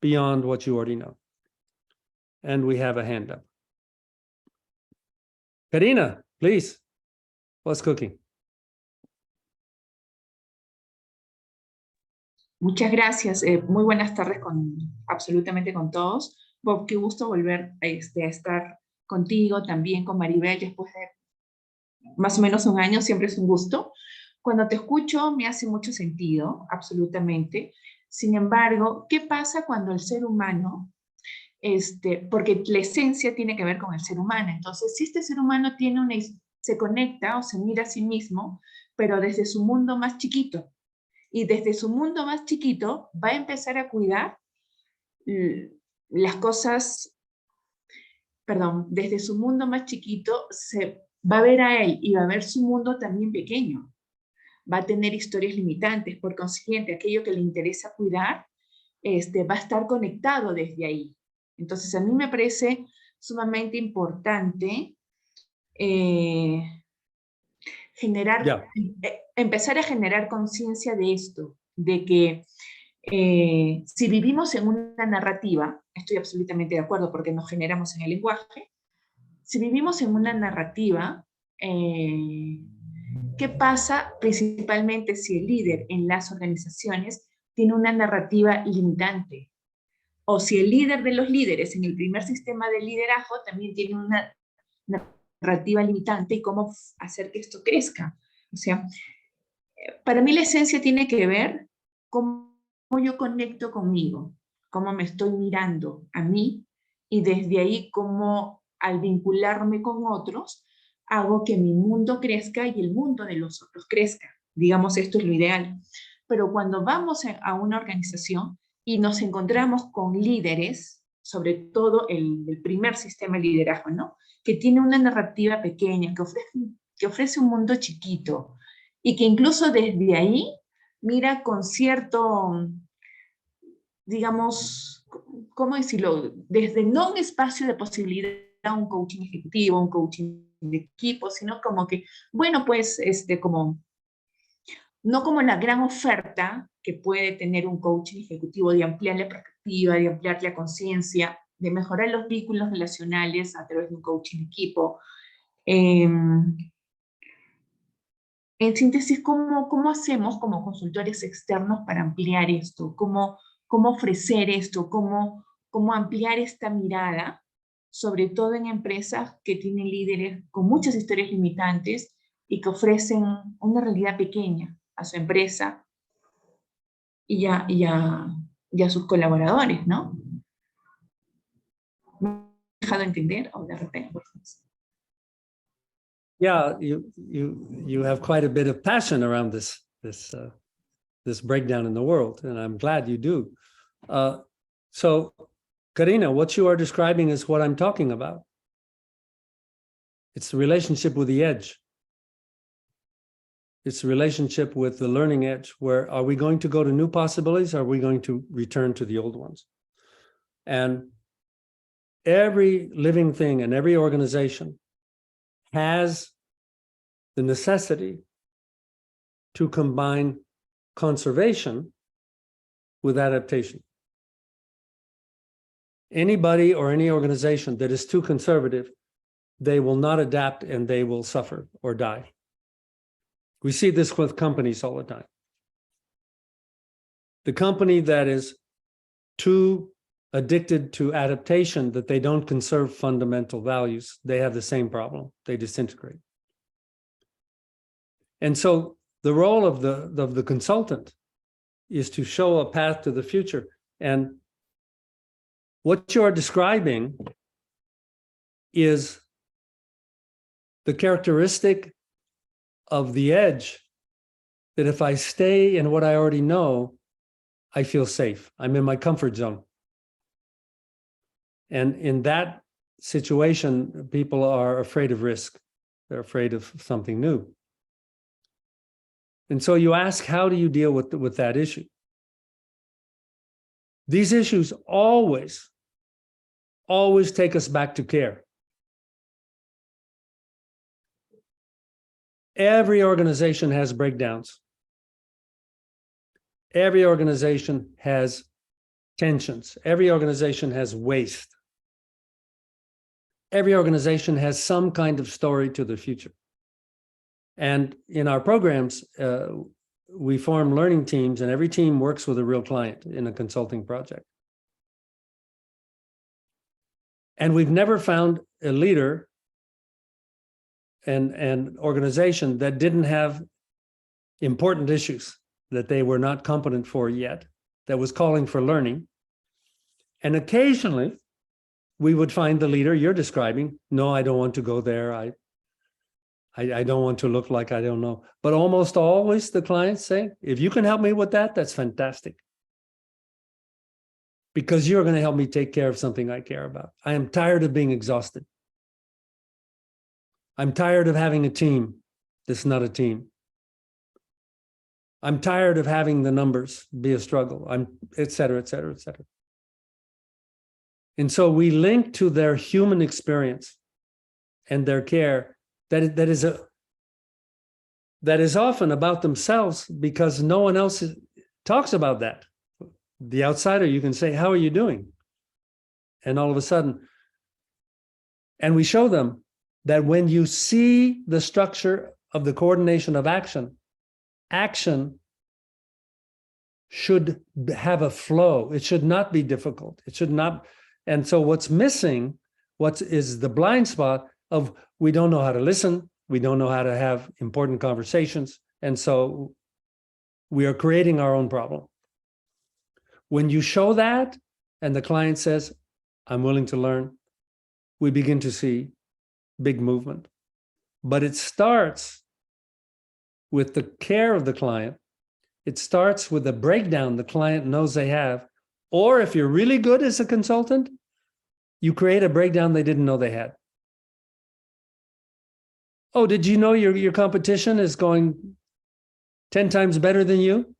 beyond what you already know. And we have a hand up. Karina, please. What's cooking? Muchas gracias. Muy buenas tardes absolutamente con todos. Bob, qué gusto volver a estar contigo, también con Maribel, después de más o menos un año, siempre es un gusto. Cuando te escucho me hace mucho sentido, absolutamente. Sin embargo, ¿qué pasa cuando el ser humano, porque la esencia tiene que ver con el ser humano, entonces si este ser humano se conecta o se mira a sí mismo, pero desde su mundo más chiquito, y desde su mundo más chiquito va a empezar a cuidar las cosas, desde su mundo más chiquito se va a ver a él y va a ver su mundo también pequeño. Va a tener historias limitantes, por consiguiente, aquello que le interesa cuidar va a estar conectado desde ahí. Entonces, a mí me parece sumamente importante empezar a generar conciencia de esto, de que si vivimos en una narrativa, estoy absolutamente de acuerdo porque nos generamos en el lenguaje, si vivimos en una narrativa, ¿qué pasa principalmente si el líder en las organizaciones tiene una narrativa limitante? O si el líder de los líderes en el primer sistema de liderazgo también tiene una narrativa limitante y cómo hacer que esto crezca. O sea, para mí la esencia tiene que ver con cómo yo conecto conmigo, cómo me estoy mirando a mí, y desde ahí cómo al vincularme con otros, hago que mi mundo crezca y el mundo de los otros crezca. Digamos, esto es lo ideal. Pero cuando vamos a una organización y nos encontramos con líderes, sobre todo el primer sistema de liderazgo, ¿no? Que tiene una narrativa pequeña, que ofrece un mundo chiquito, y que incluso desde ahí mira con cierto, digamos, ¿cómo decirlo? Desde no un espacio de posibilidad, un coaching ejecutivo, un coaching de equipo, sino como que, bueno, pues, como, no como la gran oferta que puede tener un coaching ejecutivo de ampliar la perspectiva, de ampliar la conciencia, de mejorar los vínculos relacionales a través de un coaching de equipo. En síntesis, ¿cómo hacemos como consultores externos para ampliar esto? ¿Cómo ofrecer esto? ¿Cómo ampliar esta mirada? Sobre todo en empresas que tienen líderes con muchas historias limitantes y que ofrecen una realidad pequeña a su empresa y a sus colaboradores, ¿no? ¿Me he dejado entender? O de repente, por favor. Yeah, you have quite a bit of passion around this breakdown in the world, and I'm glad you do. So, Karina, what you are describing is what I'm talking about. It's the relationship with the edge. It's the relationship with the learning edge, where are we going to go to new possibilities, or are we going to return to the old ones? And every living thing and every organization has the necessity to combine conservation with adaptation. Anybody or any organization that is too conservative, they will not adapt and they will suffer or die. We see this with companies all the time. The company that is too addicted to adaptation, that they don't conserve fundamental values, they have the same problem. They disintegrate. And so the role of the consultant is to show a path to the future. And what you are describing is the characteristic of the edge, that if I stay in what I already know, I feel safe. I'm in my comfort zone. And in that situation, people are afraid of risk. They're afraid of something new. And so you ask, how do you deal with that issue? These issues always take us back to care. Every organization has breakdowns. Every organization has tensions. Every organization has waste. Every organization has some kind of story to the future. And in our programs, we form learning teams, and every team works with a real client in a consulting project. And we've never found a leader and organization that didn't have important issues that they were not competent for yet, that was calling for learning. And occasionally, we would find the leader you're describing, no, I don't want to go there. I don't want to look like I don't know. But almost always the clients say, if you can help me with that, that's fantastic. Because you're going to help me take care of something I care about. I am tired of being exhausted. I'm tired of having a team that's not a team. I'm tired of having the numbers be a struggle. Et cetera, et cetera, et cetera. And so we link to their human experience and their care that is often about themselves, because no one else talks about that. The outsider, you can say, how are you doing? And all of a sudden, and we show them that when you see the structure of the coordination of action, action should have a flow. It should not be difficult. It should not. And so what's missing, what is the blind spot of, we don't know how to listen. We don't know how to have important conversations. And so we are creating our own problem. When you show that and the client says, I'm willing to learn, we begin to see big movement. But it starts with the care of the client. It starts with the breakdown the client knows they have. Or if you're really good as a consultant, you create a breakdown they didn't know they had. Oh, did you know your competition is going 10 times better than you?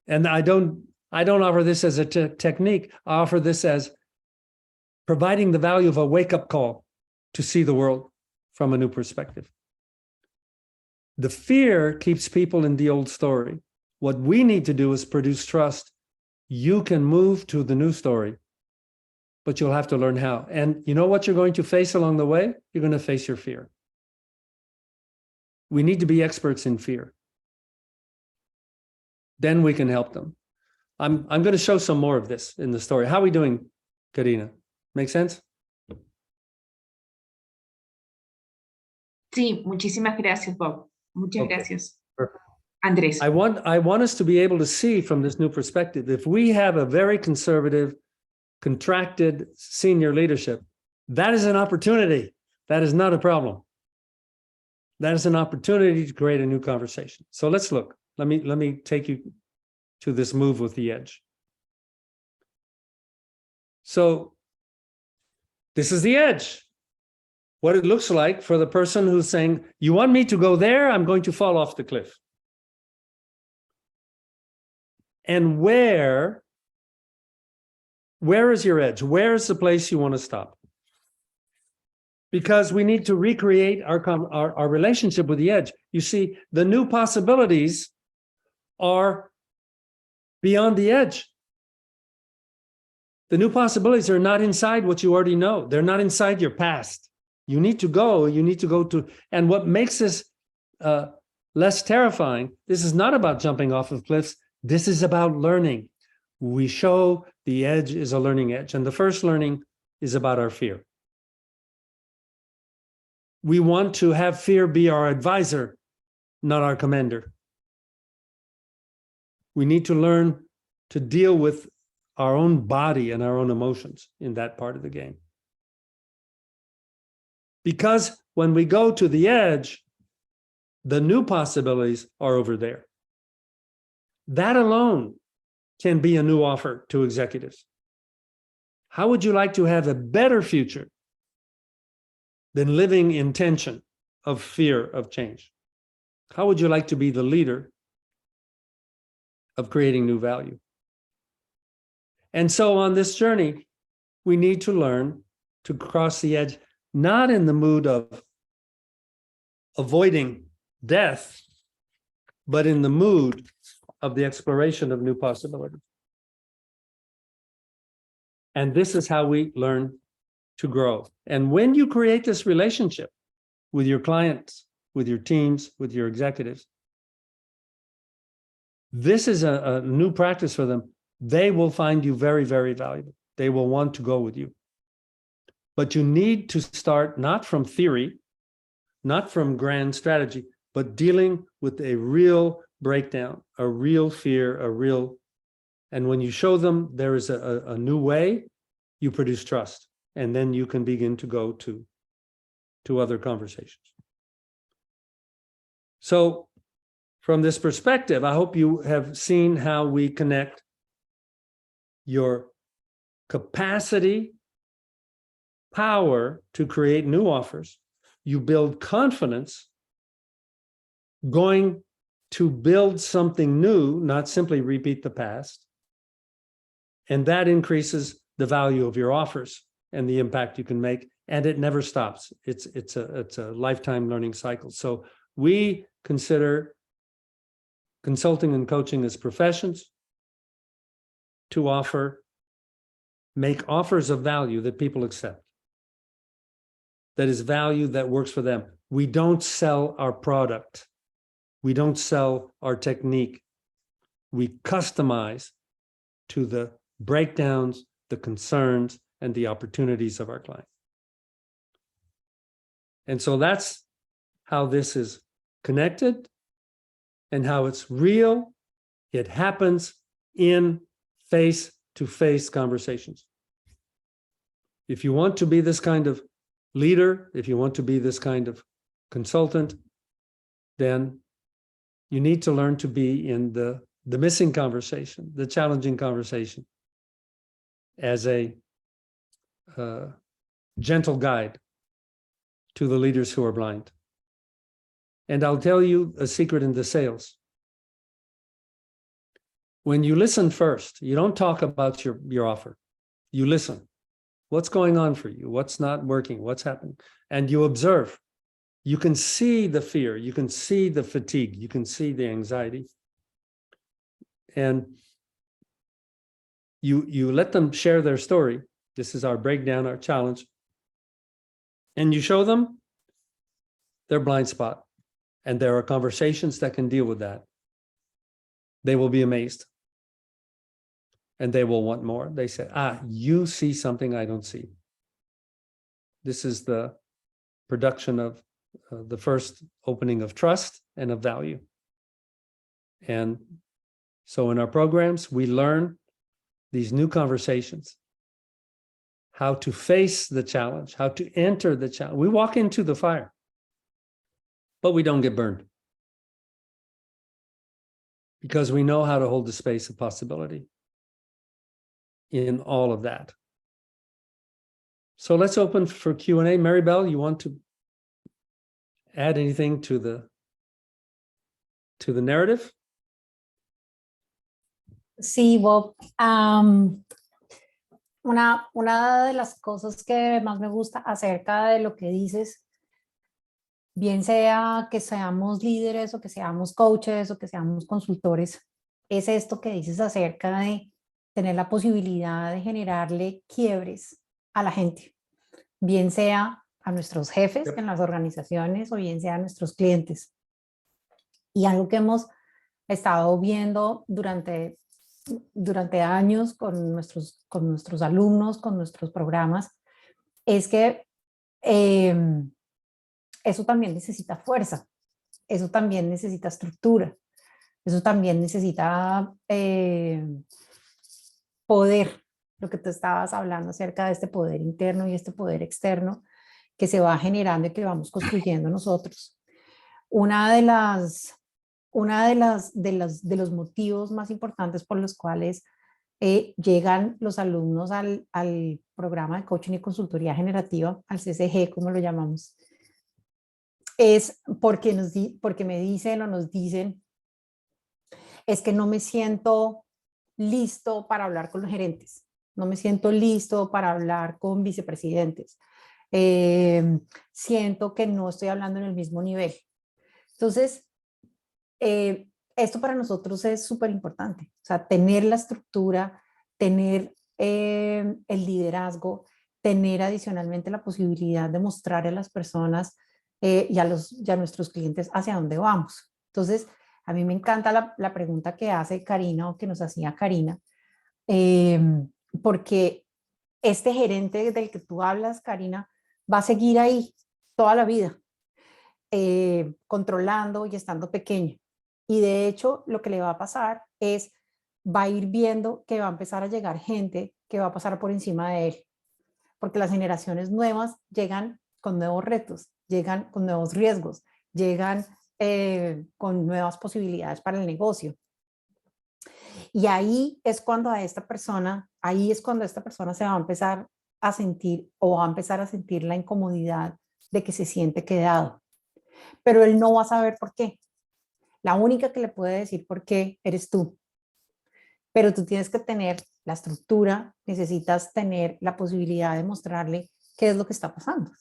And I don't offer this as a technique. I offer this as providing the value of a wake-up call to see the world from a new perspective. The fear keeps people in the old story. What we need to do is produce trust. You can move to the new story, but you'll have to learn how. And you know what you're going to face along the way? You're going to face your fear. We need to be experts in fear. Then we can help them. I'm going to show some more of this in the story. How are we doing, Karina? Make sense? Sí, muchísimas gracias, Bob. Muchas Okay. gracias. Perfect. Andrés. I want us to be able to see from this new perspective, if we have a very conservative, contracted senior leadership, that is an opportunity. That is not a problem. That is an opportunity to create a new conversation. So let's look. Let me take you to this move with the edge. So this is the edge. What it looks like for the person who's saying, you want me to go there? I'm going to fall off the cliff. And where is your edge? Where is the place you want to stop? Because we need to recreate our relationship with the edge. You see, the new possibilities are beyond the edge. The new possibilities are not inside what you already know. They're not inside your past. You need to go to, and what makes this less terrifying, this is not about jumping off of cliffs. This is about learning. We show the edge is a learning edge. And the first learning is about our fear. We want to have fear be our advisor, not our commander. We need to learn to deal with our own body and our own emotions in that part of the game. Because when we go to the edge, the new possibilities are over there. That alone can be a new offer to executives. How would you like to have a better future than living in tension of fear of change? How would you like to be the leader of creating new value? And so on this journey, we need to learn to cross the edge, not in the mood of avoiding death, but in the mood of the exploration of new possibilities. And this is how we learn to grow. And when you create this relationship with your clients, with your teams, with your executives, this is a new practice for them. They will find you very, very valuable. They will want to go with you. But you need to start not from theory, not from grand strategy, but dealing with a real breakdown, a real fear, and when you show them there is a new way, you produce trust. And then you can begin to go to other conversations. So from this perspective, I hope you have seen how we connect your capacity, power to create new offers. You build confidence going to build something new, not simply repeat the past. And that increases the value of your offers and the impact you can make. And it never stops. It's a lifetime learning cycle. So we consider consulting and coaching as professions to make offers of value that people accept. That is value that works for them. We don't sell our product. We don't sell our technique. We customize to the breakdowns, the concerns, and the opportunities of our client. And so that's how this is connected and how it's real. It happens in face-to-face conversations. If you want to be this kind of leader, if you want to be this kind of consultant, then you need to learn to be in the missing conversation, the challenging conversation, as a gentle guide to the leaders who are blind. And I'll tell you a secret in the sales. When you listen first, you don't talk about your offer. You listen. What's going on for you? What's not working? What's happening? And you observe. You can see the fear. You can see the fatigue. You can see the anxiety. And you let them share their story. This is our breakdown, our challenge. And you show them their blind spot. And there are conversations that can deal with that. They will be amazed. And they will want more. They say, you see something I don't see. This is the production of the first opening of trust and of value. And so in our programs, we learn these new conversations, how to face the challenge, how to enter the challenge. We walk into the fire, but we don't get burned because we know how to hold the space of possibility in all of that. So let's open for Q&A. Maribel, you want to add anything to the narrative? Sí, Bob. Una de las cosas que más me gusta acerca de lo que dices, bien sea que seamos líderes o que seamos coaches o que seamos consultores, es esto que dices acerca de tener la posibilidad de generarle quiebres a la gente, bien sea a nuestros jefes en las organizaciones o bien sea a nuestros clientes. Y algo que hemos estado viendo durante años con nuestros alumnos, con nuestros programas, es que eso también necesita fuerza, eso también necesita estructura, eso también necesita poder, lo que tú estabas hablando acerca de este poder interno y este poder externo que se va generando y que vamos construyendo nosotros. Uno de los motivos más importantes por los cuales llegan los alumnos al programa de coaching y consultoría generativa, al CCG, como lo llamamos, es porque me dicen o nos dicen, es que no me siento listo para hablar con los gerentes, no me siento listo para hablar con vicepresidentes, siento que no estoy hablando en el mismo nivel. Entonces, esto para nosotros es súper importante, o sea, tener la estructura, tener el liderazgo, tener adicionalmente la posibilidad de mostrar a las personas y a nuestros clientes hacia dónde vamos. Entonces, a mí me encanta la pregunta que hace Karina o que nos hacía Karina, porque este gerente del que tú hablas, Karina, va a seguir ahí toda la vida, controlando y estando pequeño. Y de hecho, lo que le va a pasar es, va a ir viendo que va a empezar a llegar gente que va a pasar por encima de él, porque las generaciones nuevas llegan con nuevos retos, llegan con nuevos riesgos, llegan con nuevas posibilidades para el negocio. Y ahí es cuando esta persona se va a empezar a sentir o va a empezar a sentir la incomodidad de que se siente quedado. Pero él no va a saber por qué. La única que le puede decir por qué eres tú. Pero tú tienes que tener la estructura, necesitas tener la posibilidad de mostrarle qué es lo que está pasando.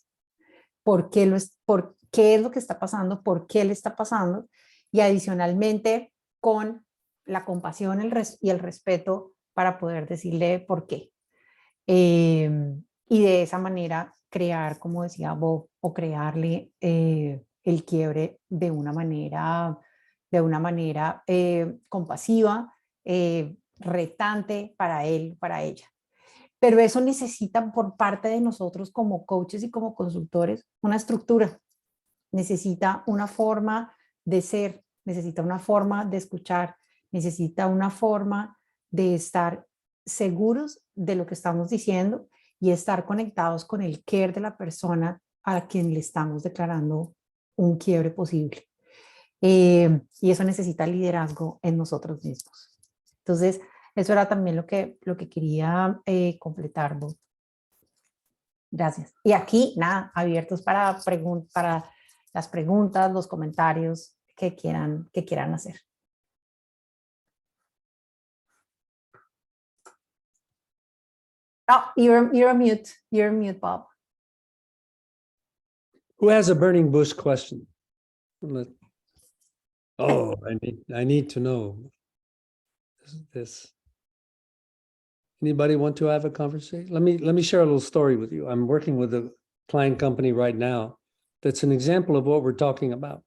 Por qué es lo que está pasando, por qué le está pasando. Y adicionalmente con la compasión y el respeto para poder decirle por qué. Y de esa manera crear, como decía Bob, o crearle el quiebre de una manera compasiva, retante para él, para ella. Pero eso necesita por parte de nosotros como coaches y como consultores una estructura, necesita una forma de ser, necesita una forma de escuchar, necesita una forma de estar seguros de lo que estamos diciendo y estar conectados con el care de la persona a quien le estamos declarando un quiebre posible. Y eso necesita liderazgo en nosotros mismos. Entonces, eso era también lo que quería completar, Bob. Gracias. Y aquí, nada, abiertos para las preguntas, los comentarios que quieran hacer. Oh, you're mute. You're mute, Bob. Who has a burning bush question? Oh, I need to know this. Anybody want to have a conversation? Let me share a little story with you. I'm working with a client company right now that's an example of what we're talking about.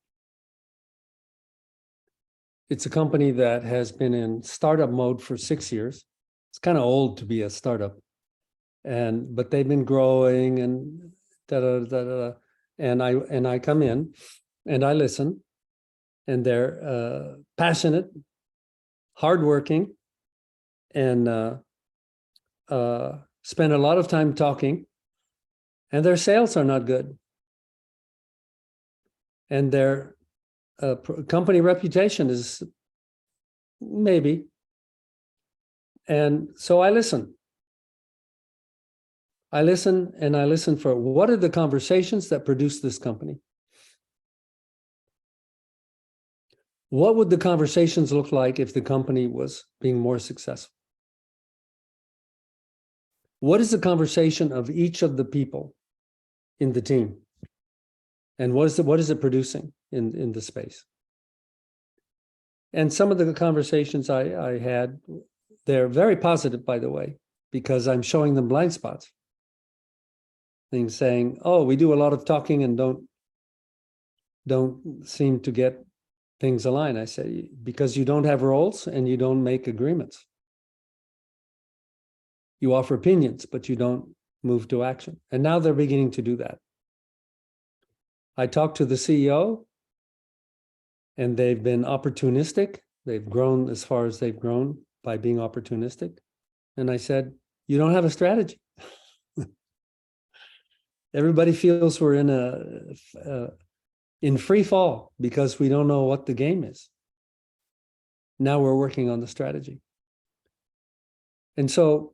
It's a company that has been in startup mode for 6 years. It's kind of old to be a startup, but they've been growing and and I come in and I listen, and they're passionate, hardworking, and spend a lot of time talking, and their sales are not good, and their company reputation is maybe. And so I listen and I listen for what are the conversations that produce this company? What would the conversations look like if the company was being more successful? What is the conversation of each of the people in the team? And what is it producing in the space? And some of the conversations I had, they're very positive, by the way, because I'm showing them blind spots. Things saying, oh, we do a lot of talking and don't seem to get things aligned. I say, because you don't have roles and you don't make agreements. You offer opinions, but you don't move to action. And now they're beginning to do that. I talked to the CEO, and they've been opportunistic. They've grown as far as they've grown by being opportunistic. And I said, you don't have a strategy. Everybody feels we're in free fall because we don't know what the game is. Now we're working on the strategy. And so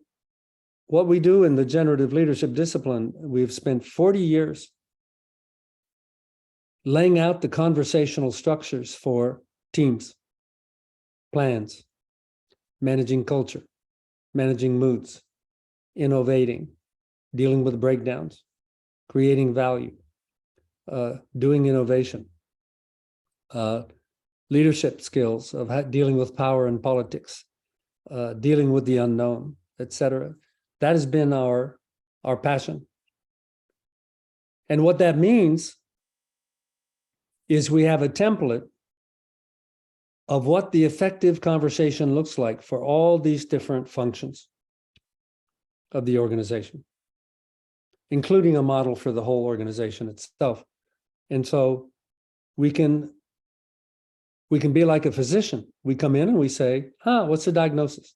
what we do in the generative leadership discipline, we've spent 40 years laying out the conversational structures for teams, plans, managing culture, managing moods, innovating, dealing with breakdowns, creating value, doing innovation, leadership skills of dealing with power and politics, dealing with the unknown, etc. That has been our passion. And what that means is we have a template of what the effective conversation looks like for all these different functions of the organization, including a model for the whole organization itself. And so we can be like a physician. We come in and we say, what's the diagnosis?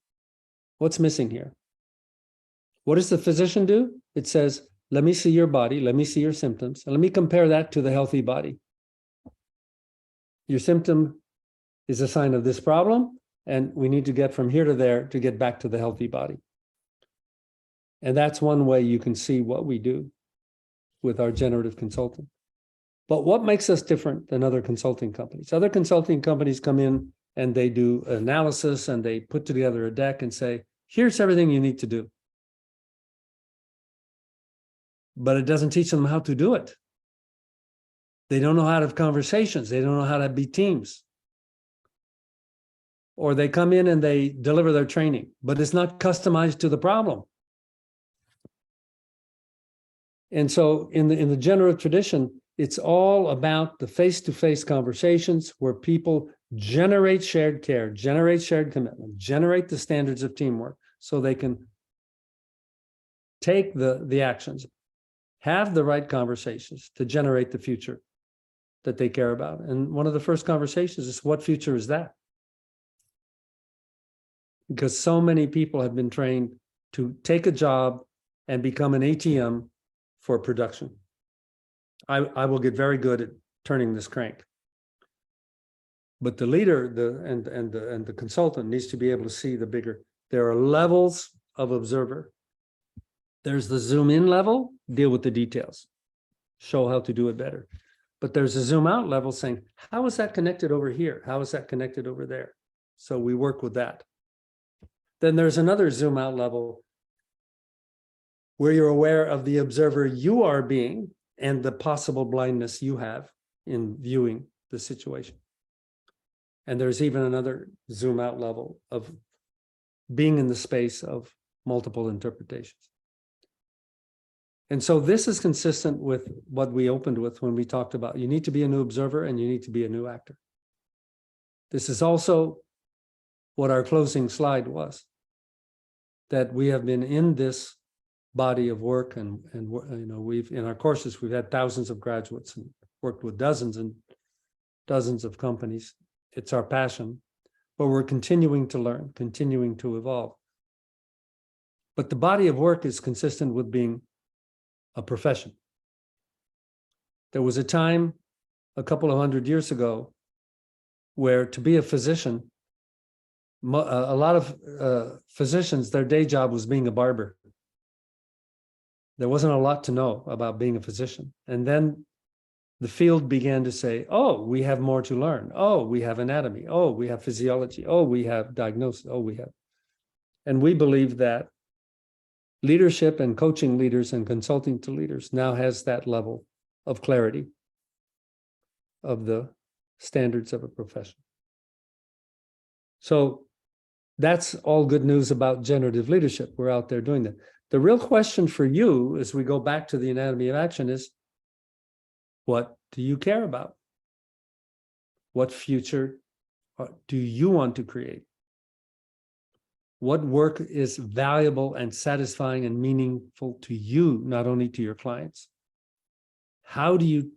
What's missing here? What does the physician do? It says, let me see your body, let me see your symptoms, and let me compare that to the healthy body. Your symptom is a sign of this problem, and we need to get from here to there to get back to the healthy body. And that's one way you can see what we do with our generative consulting. But what makes us different than other consulting companies? Other consulting companies come in and they do analysis and they put together a deck and say, here's everything you need to do. But it doesn't teach them how to do it. They don't know how to have conversations. They don't know how to be teams. Or they come in and they deliver their training, but it's not customized to the problem. And so in the generative tradition, it's all about the face-to-face conversations where people generate shared care, generate shared commitment, generate the standards of teamwork so they can take the actions, have the right conversations to generate the future that they care about. And one of the first conversations is, what future is that? Because so many people have been trained to take a job and become an ATM for production. I will get very good at turning this crank. But the leader and the consultant needs to be able to see the bigger. There are levels of observer. There's the zoom in level, deal with the details, show how to do it better. But there's a zoom out level saying, how is that connected over here? How is that connected over there? So we work with that. Then there's another zoom out level where you're aware of the observer you are being and the possible blindness you have in viewing the situation. And there's even another zoom out level of being in the space of multiple interpretations. And so this is consistent with what we opened with when we talked about you need to be a new observer and you need to be a new actor. This is also what our closing slide was, that we have been in this body of work and you know, we've in our courses, we've had thousands of graduates and worked with dozens and dozens of companies. It's our passion, but we're continuing to learn, continuing to evolve. But the body of work is consistent with being a profession. There was a time a couple of 100 years ago where to be a physician, a lot of physicians, their day job was being a barber. There wasn't a lot to know about being a physician. And then the field began to say, oh, we have more to learn. Oh, we have anatomy. Oh, we have physiology. Oh, we have diagnosis. Oh, we have. And we believe that leadership and coaching leaders and consulting to leaders now has that level of clarity of the standards of a profession. So that's all good news about generative leadership. We're out there doing that. The real question for you, as we go back to the anatomy of action, is what do you care about? What future do you want to create? What work is valuable and satisfying and meaningful to you, not only to your clients? How do you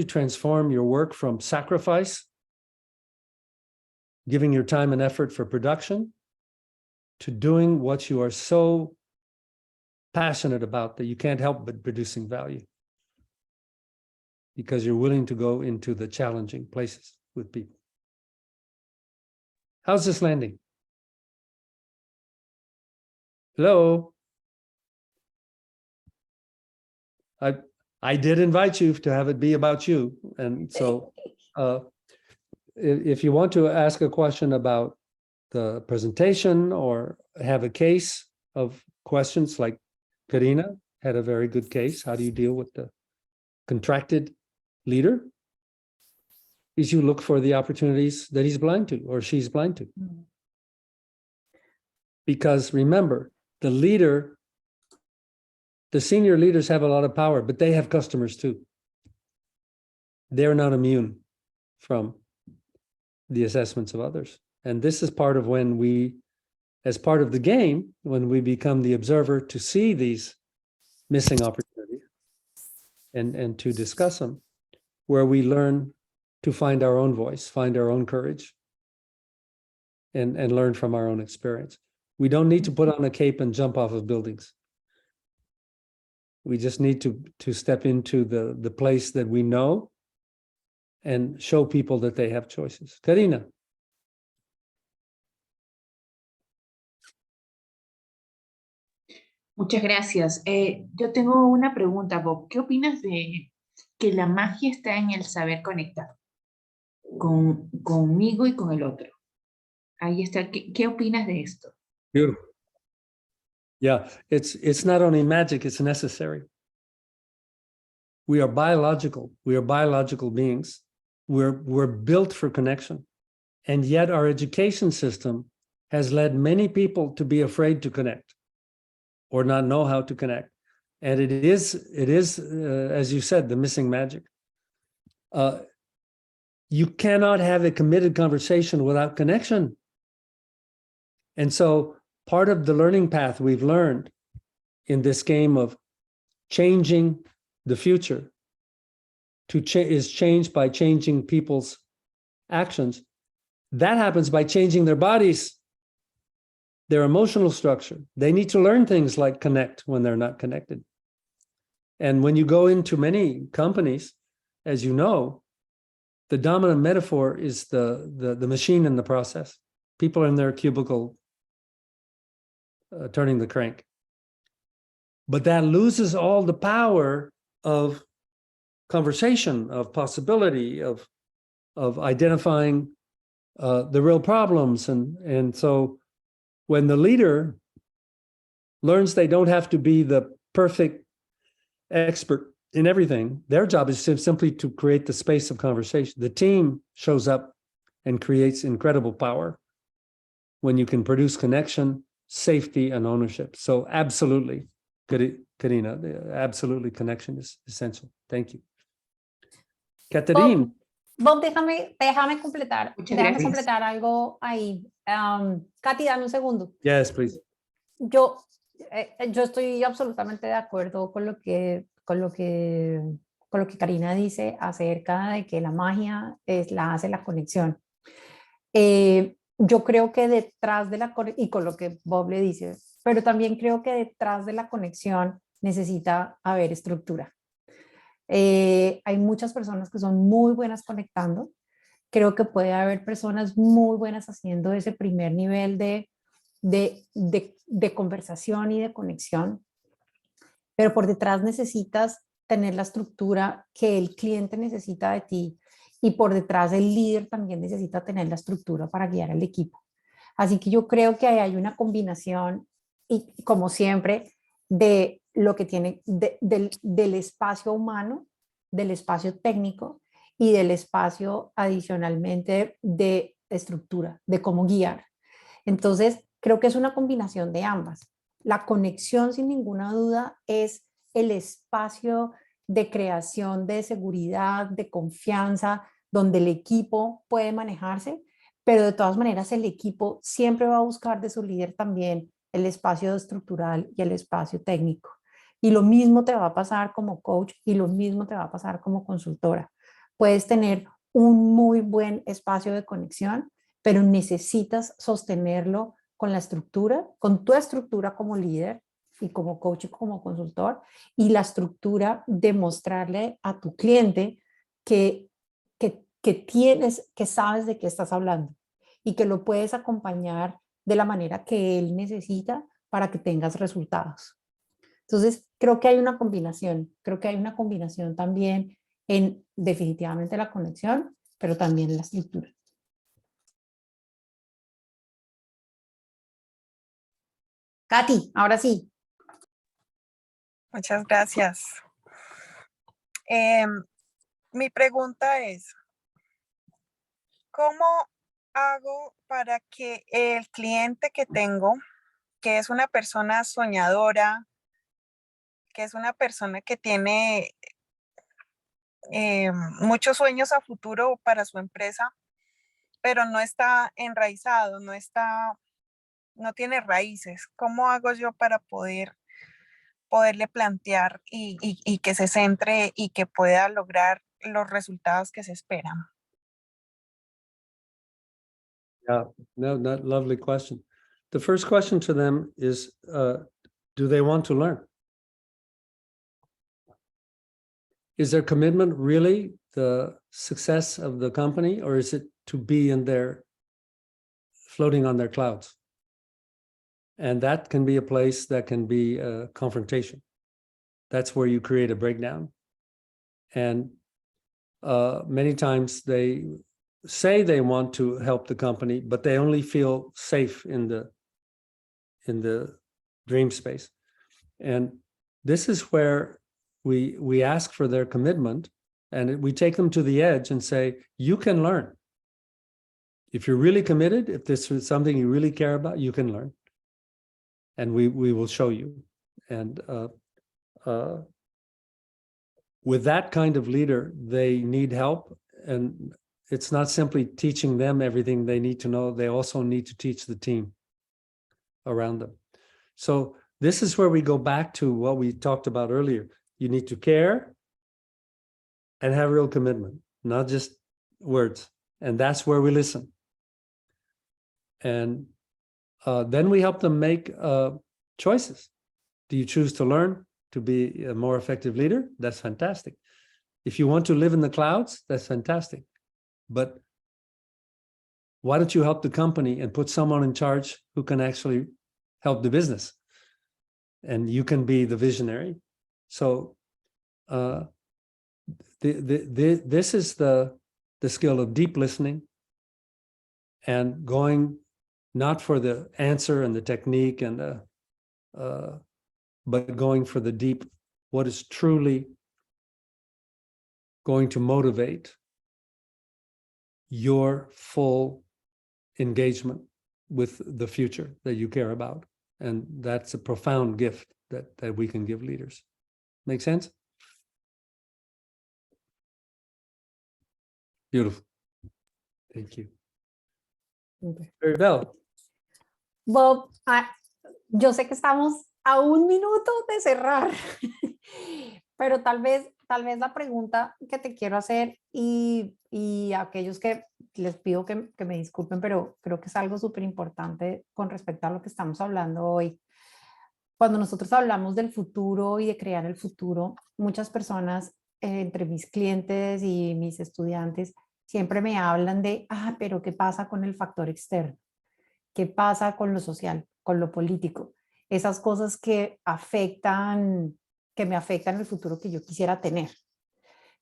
transform your work from sacrifice, giving your time and effort for production, to doing what you are so passionate about that you can't help but producing value because you're willing to go into the challenging places with people? How's this landing? Hello. I did invite you to have it be about you. And so if you want to ask a question about the presentation or have a case of questions, like Karina had a very good case, how do you deal with the contracted leader? Is you look for the opportunities that he's blind to or she's blind to. Because remember, the leader, the senior leaders have a lot of power, but they have customers too. They're not immune from the assessments of others. And this is part of when we, as part of the game, when we become the observer to see these missing opportunities and to discuss them, where we learn to find our own voice, find our own courage, and learn from our own experience. We don't need to put on a cape and jump off of buildings. We just need to step into the place that we know and show people that they have choices. Karina. Muchas gracias. Yo tengo una pregunta, Bob. ¿Qué opinas de que la magia está en el saber conectar conmigo y con el otro? Ahí está. ¿Qué opinas de esto? Beautiful. Yeah, it's not only magic, it's necessary. We are biological. We are biological beings. We're built for connection. And yet our education system has led many people to be afraid to connect or not know how to connect. And it is, as you said, the missing magic. You cannot have a committed conversation without connection. And so part of the learning path we've learned in this game of changing the future is changed by changing people's actions. That happens by changing their bodies, their emotional structure. They need to learn things like connect when they're not connected. And when you go into many companies, as you know, the dominant metaphor is the machine in the process. People in their cubicle turning the crank. But that loses all the power of conversation, of possibility, of identifying the real problems. And so when the leader learns they don't have to be the perfect expert in everything, their job is simply to create the space of conversation. The team shows up and creates incredible power when you can produce connection, safety, and ownership. So absolutely, Karina, absolutely connection is essential. Thank you. Catherine. Bob, déjame completar. Muchas Déjame gracias. completar algo ahí. Katy, dame un segundo. Yes, please. Yo estoy absolutamente de acuerdo con lo que Karina dice acerca de que la magia la hace la conexión. Yo creo que detrás de la conexión, y con lo que Bob le dice, pero también creo que detrás de la conexión necesita haber estructura. Hay muchas personas que son muy buenas conectando. Creo que puede haber personas muy buenas haciendo ese primer nivel de conversación y de conexión, pero por detrás necesitas tener la estructura que el cliente necesita de ti, y por detrás el líder también necesita tener la estructura para guiar al equipo. Así que yo creo que hay una combinación, y como siempre, de lo que tiene del espacio humano, del espacio técnico y del espacio adicionalmente de estructura, de cómo guiar. Entonces, creo que es una combinación de ambas. La conexión, sin ninguna duda, es el espacio de creación de seguridad, de confianza, donde el equipo puede manejarse, pero de todas maneras el equipo siempre va a buscar de su líder también el espacio estructural y el espacio técnico. Y lo mismo te va a pasar como coach y lo mismo te va a pasar como consultora. Puedes tener un muy buen espacio de conexión, pero necesitas sostenerlo con la estructura, con tu estructura como líder y como coach y como consultor, y la estructura de mostrarle a tu cliente que sabes de qué estás hablando y que lo puedes acompañar de la manera que él necesita para que tengas resultados. Entonces, creo que hay una combinación también en definitivamente la conexión, pero también en la estructura. Katy, ahora sí. Muchas gracias. Mi pregunta es, ¿cómo hago para que el cliente que tengo, que es una persona soñadora, que es una persona que tiene muchos sueños a futuro para su empresa, pero no está enraizado, no tiene raíces? ¿Cómo hago yo para poderle plantear y que se centre y que pueda lograr los resultados que se esperan? Yeah, no, lovely question. The first question to them is, do they want to learn? Is their commitment really the success of the company, or is it to be in their floating on their clouds? And that can be a place that can be a confrontation. That's where you create a breakdown. And many times they say they want to help the company, but they only feel safe in the dream space. And this is where we ask for their commitment, and we take them to the edge and say, you can learn. If you're really committed, if this is something you really care about, you can learn. And we will show you. And with that kind of leader, they need help. And it's not simply teaching them everything they need to know. They also need to teach the team around them. So this is where we go back to what we talked about earlier. You need to care and have real commitment, not just words. And that's where we listen. And then we help them make choices. Do you choose to learn to be a more effective leader? That's fantastic. If you want to live in the clouds, that's fantastic. But why don't you help the company and put someone in charge who can actually help the business? And you can be the visionary. So this is the skill of deep listening and going not for the answer and the technique and but going for the deep, what is truly going to motivate your full engagement with the future that you care about. And that's a profound gift that we can give leaders. Make sense? Beautiful. Thank you. Okay. Very well. Bob, yo sé que estamos a un minuto de cerrar, pero tal vez la pregunta que te quiero hacer y a aquellos que les pido que me disculpen, pero creo que es algo súper importante con respecto a lo que estamos hablando hoy. Cuando nosotros hablamos del futuro y de crear el futuro, muchas personas, entre mis clientes y mis estudiantes, siempre me hablan de, pero ¿qué pasa con el factor externo? ¿Qué pasa con lo social, con lo político? Esas cosas que me afectan el futuro que yo quisiera tener.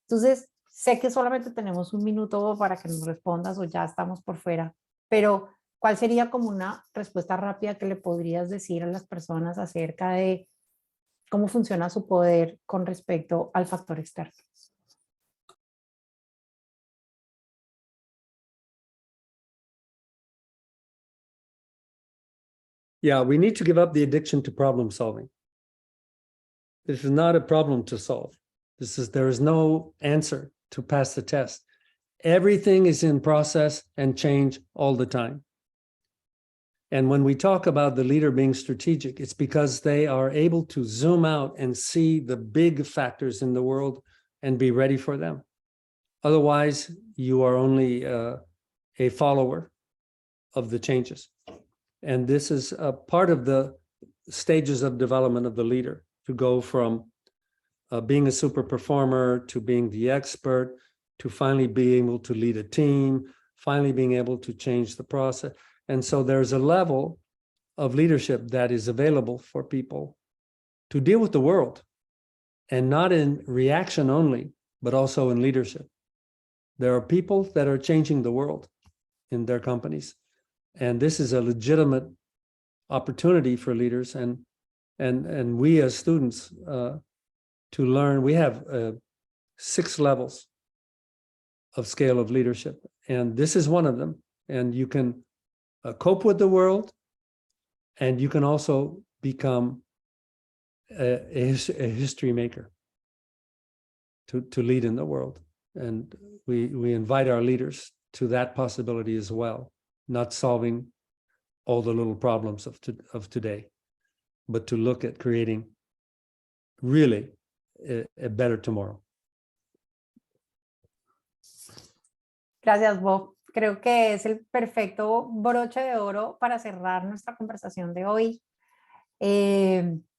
Entonces, sé que solamente tenemos un minuto para que nos respondas o ya estamos por fuera, pero ¿cuál sería como una respuesta rápida que le podrías decir a las personas acerca de cómo funciona su poder con respecto al factor externo? Yeah, we need to give up the addiction to problem solving. This is not a problem to solve. There is no answer to pass the test. Everything is in process and change all the time. And when we talk about the leader being strategic, it's because they are able to zoom out and see the big factors in the world and be ready for them. Otherwise, you are only a follower of the changes. And this is a part of the stages of development of the leader, to go from being a super performer to being the expert, to finally being able to lead a team, finally being able to change the process. And so there's a level of leadership that is available for people to deal with the world, and not in reaction only, but also in leadership. There are people that are changing the world in their companies, and this is a legitimate opportunity for leaders and we as students to learn. We have 6 levels of scale of leadership, and this is one of them. And you can cope with the world, and you can also become a history maker to lead in the world. And we invite our leaders to that possibility as well, not solving all the little problems of today, but to look at creating really a better tomorrow. Gracias, Bob. Creo que es el perfecto broche de oro para cerrar nuestra conversación de hoy.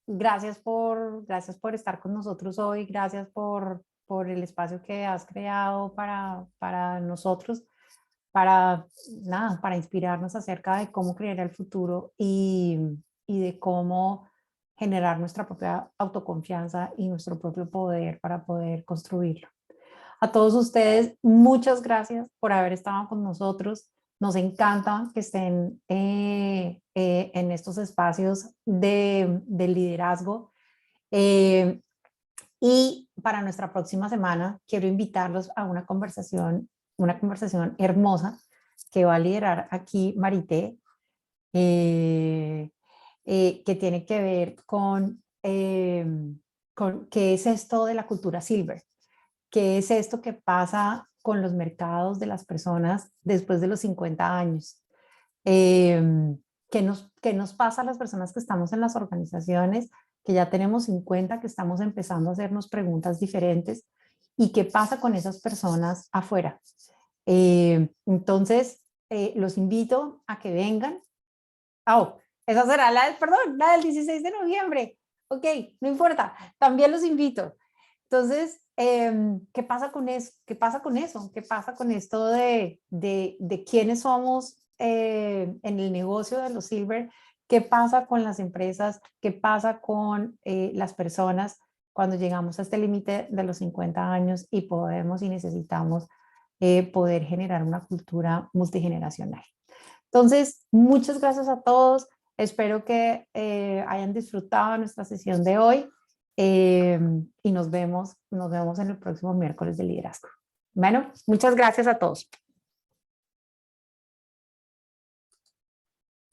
Gracias por estar con nosotros hoy. Gracias por el espacio que has creado para nosotros, para inspirarnos acerca de cómo crear el futuro y de cómo generar nuestra propia autoconfianza y nuestro propio poder para poder construirlo. A todos ustedes, muchas gracias por haber estado con nosotros. Nos encanta que estén en estos espacios de liderazgo. Y para nuestra próxima semana quiero invitarlos a una conversación hermosa que va a liderar aquí Marité, que tiene que ver con qué es esto de la cultura silver, qué es esto que pasa con los mercados de las personas después de los 50 años. ¿Qué nos pasa a las personas que estamos en las organizaciones, que ya tenemos 50, que estamos empezando a hacernos preguntas diferentes? ¿Y qué pasa con esas personas afuera? Entonces, los invito a que vengan. Esa será la del 16 de noviembre. Ok, no importa, también los invito. Entonces, ¿qué pasa con eso? ¿Qué pasa con eso? ¿Qué pasa con esto de quiénes somos en el negocio de los silver? ¿Qué pasa con las empresas? ¿Qué pasa con las personas cuando llegamos a este límite de los 50 años y podemos y necesitamos poder generar una cultura multigeneracional? Entonces, muchas gracias a todos. Espero que hayan disfrutado nuestra sesión de hoy y nos vemos en el próximo miércoles de liderazgo. Bueno, muchas gracias a todos.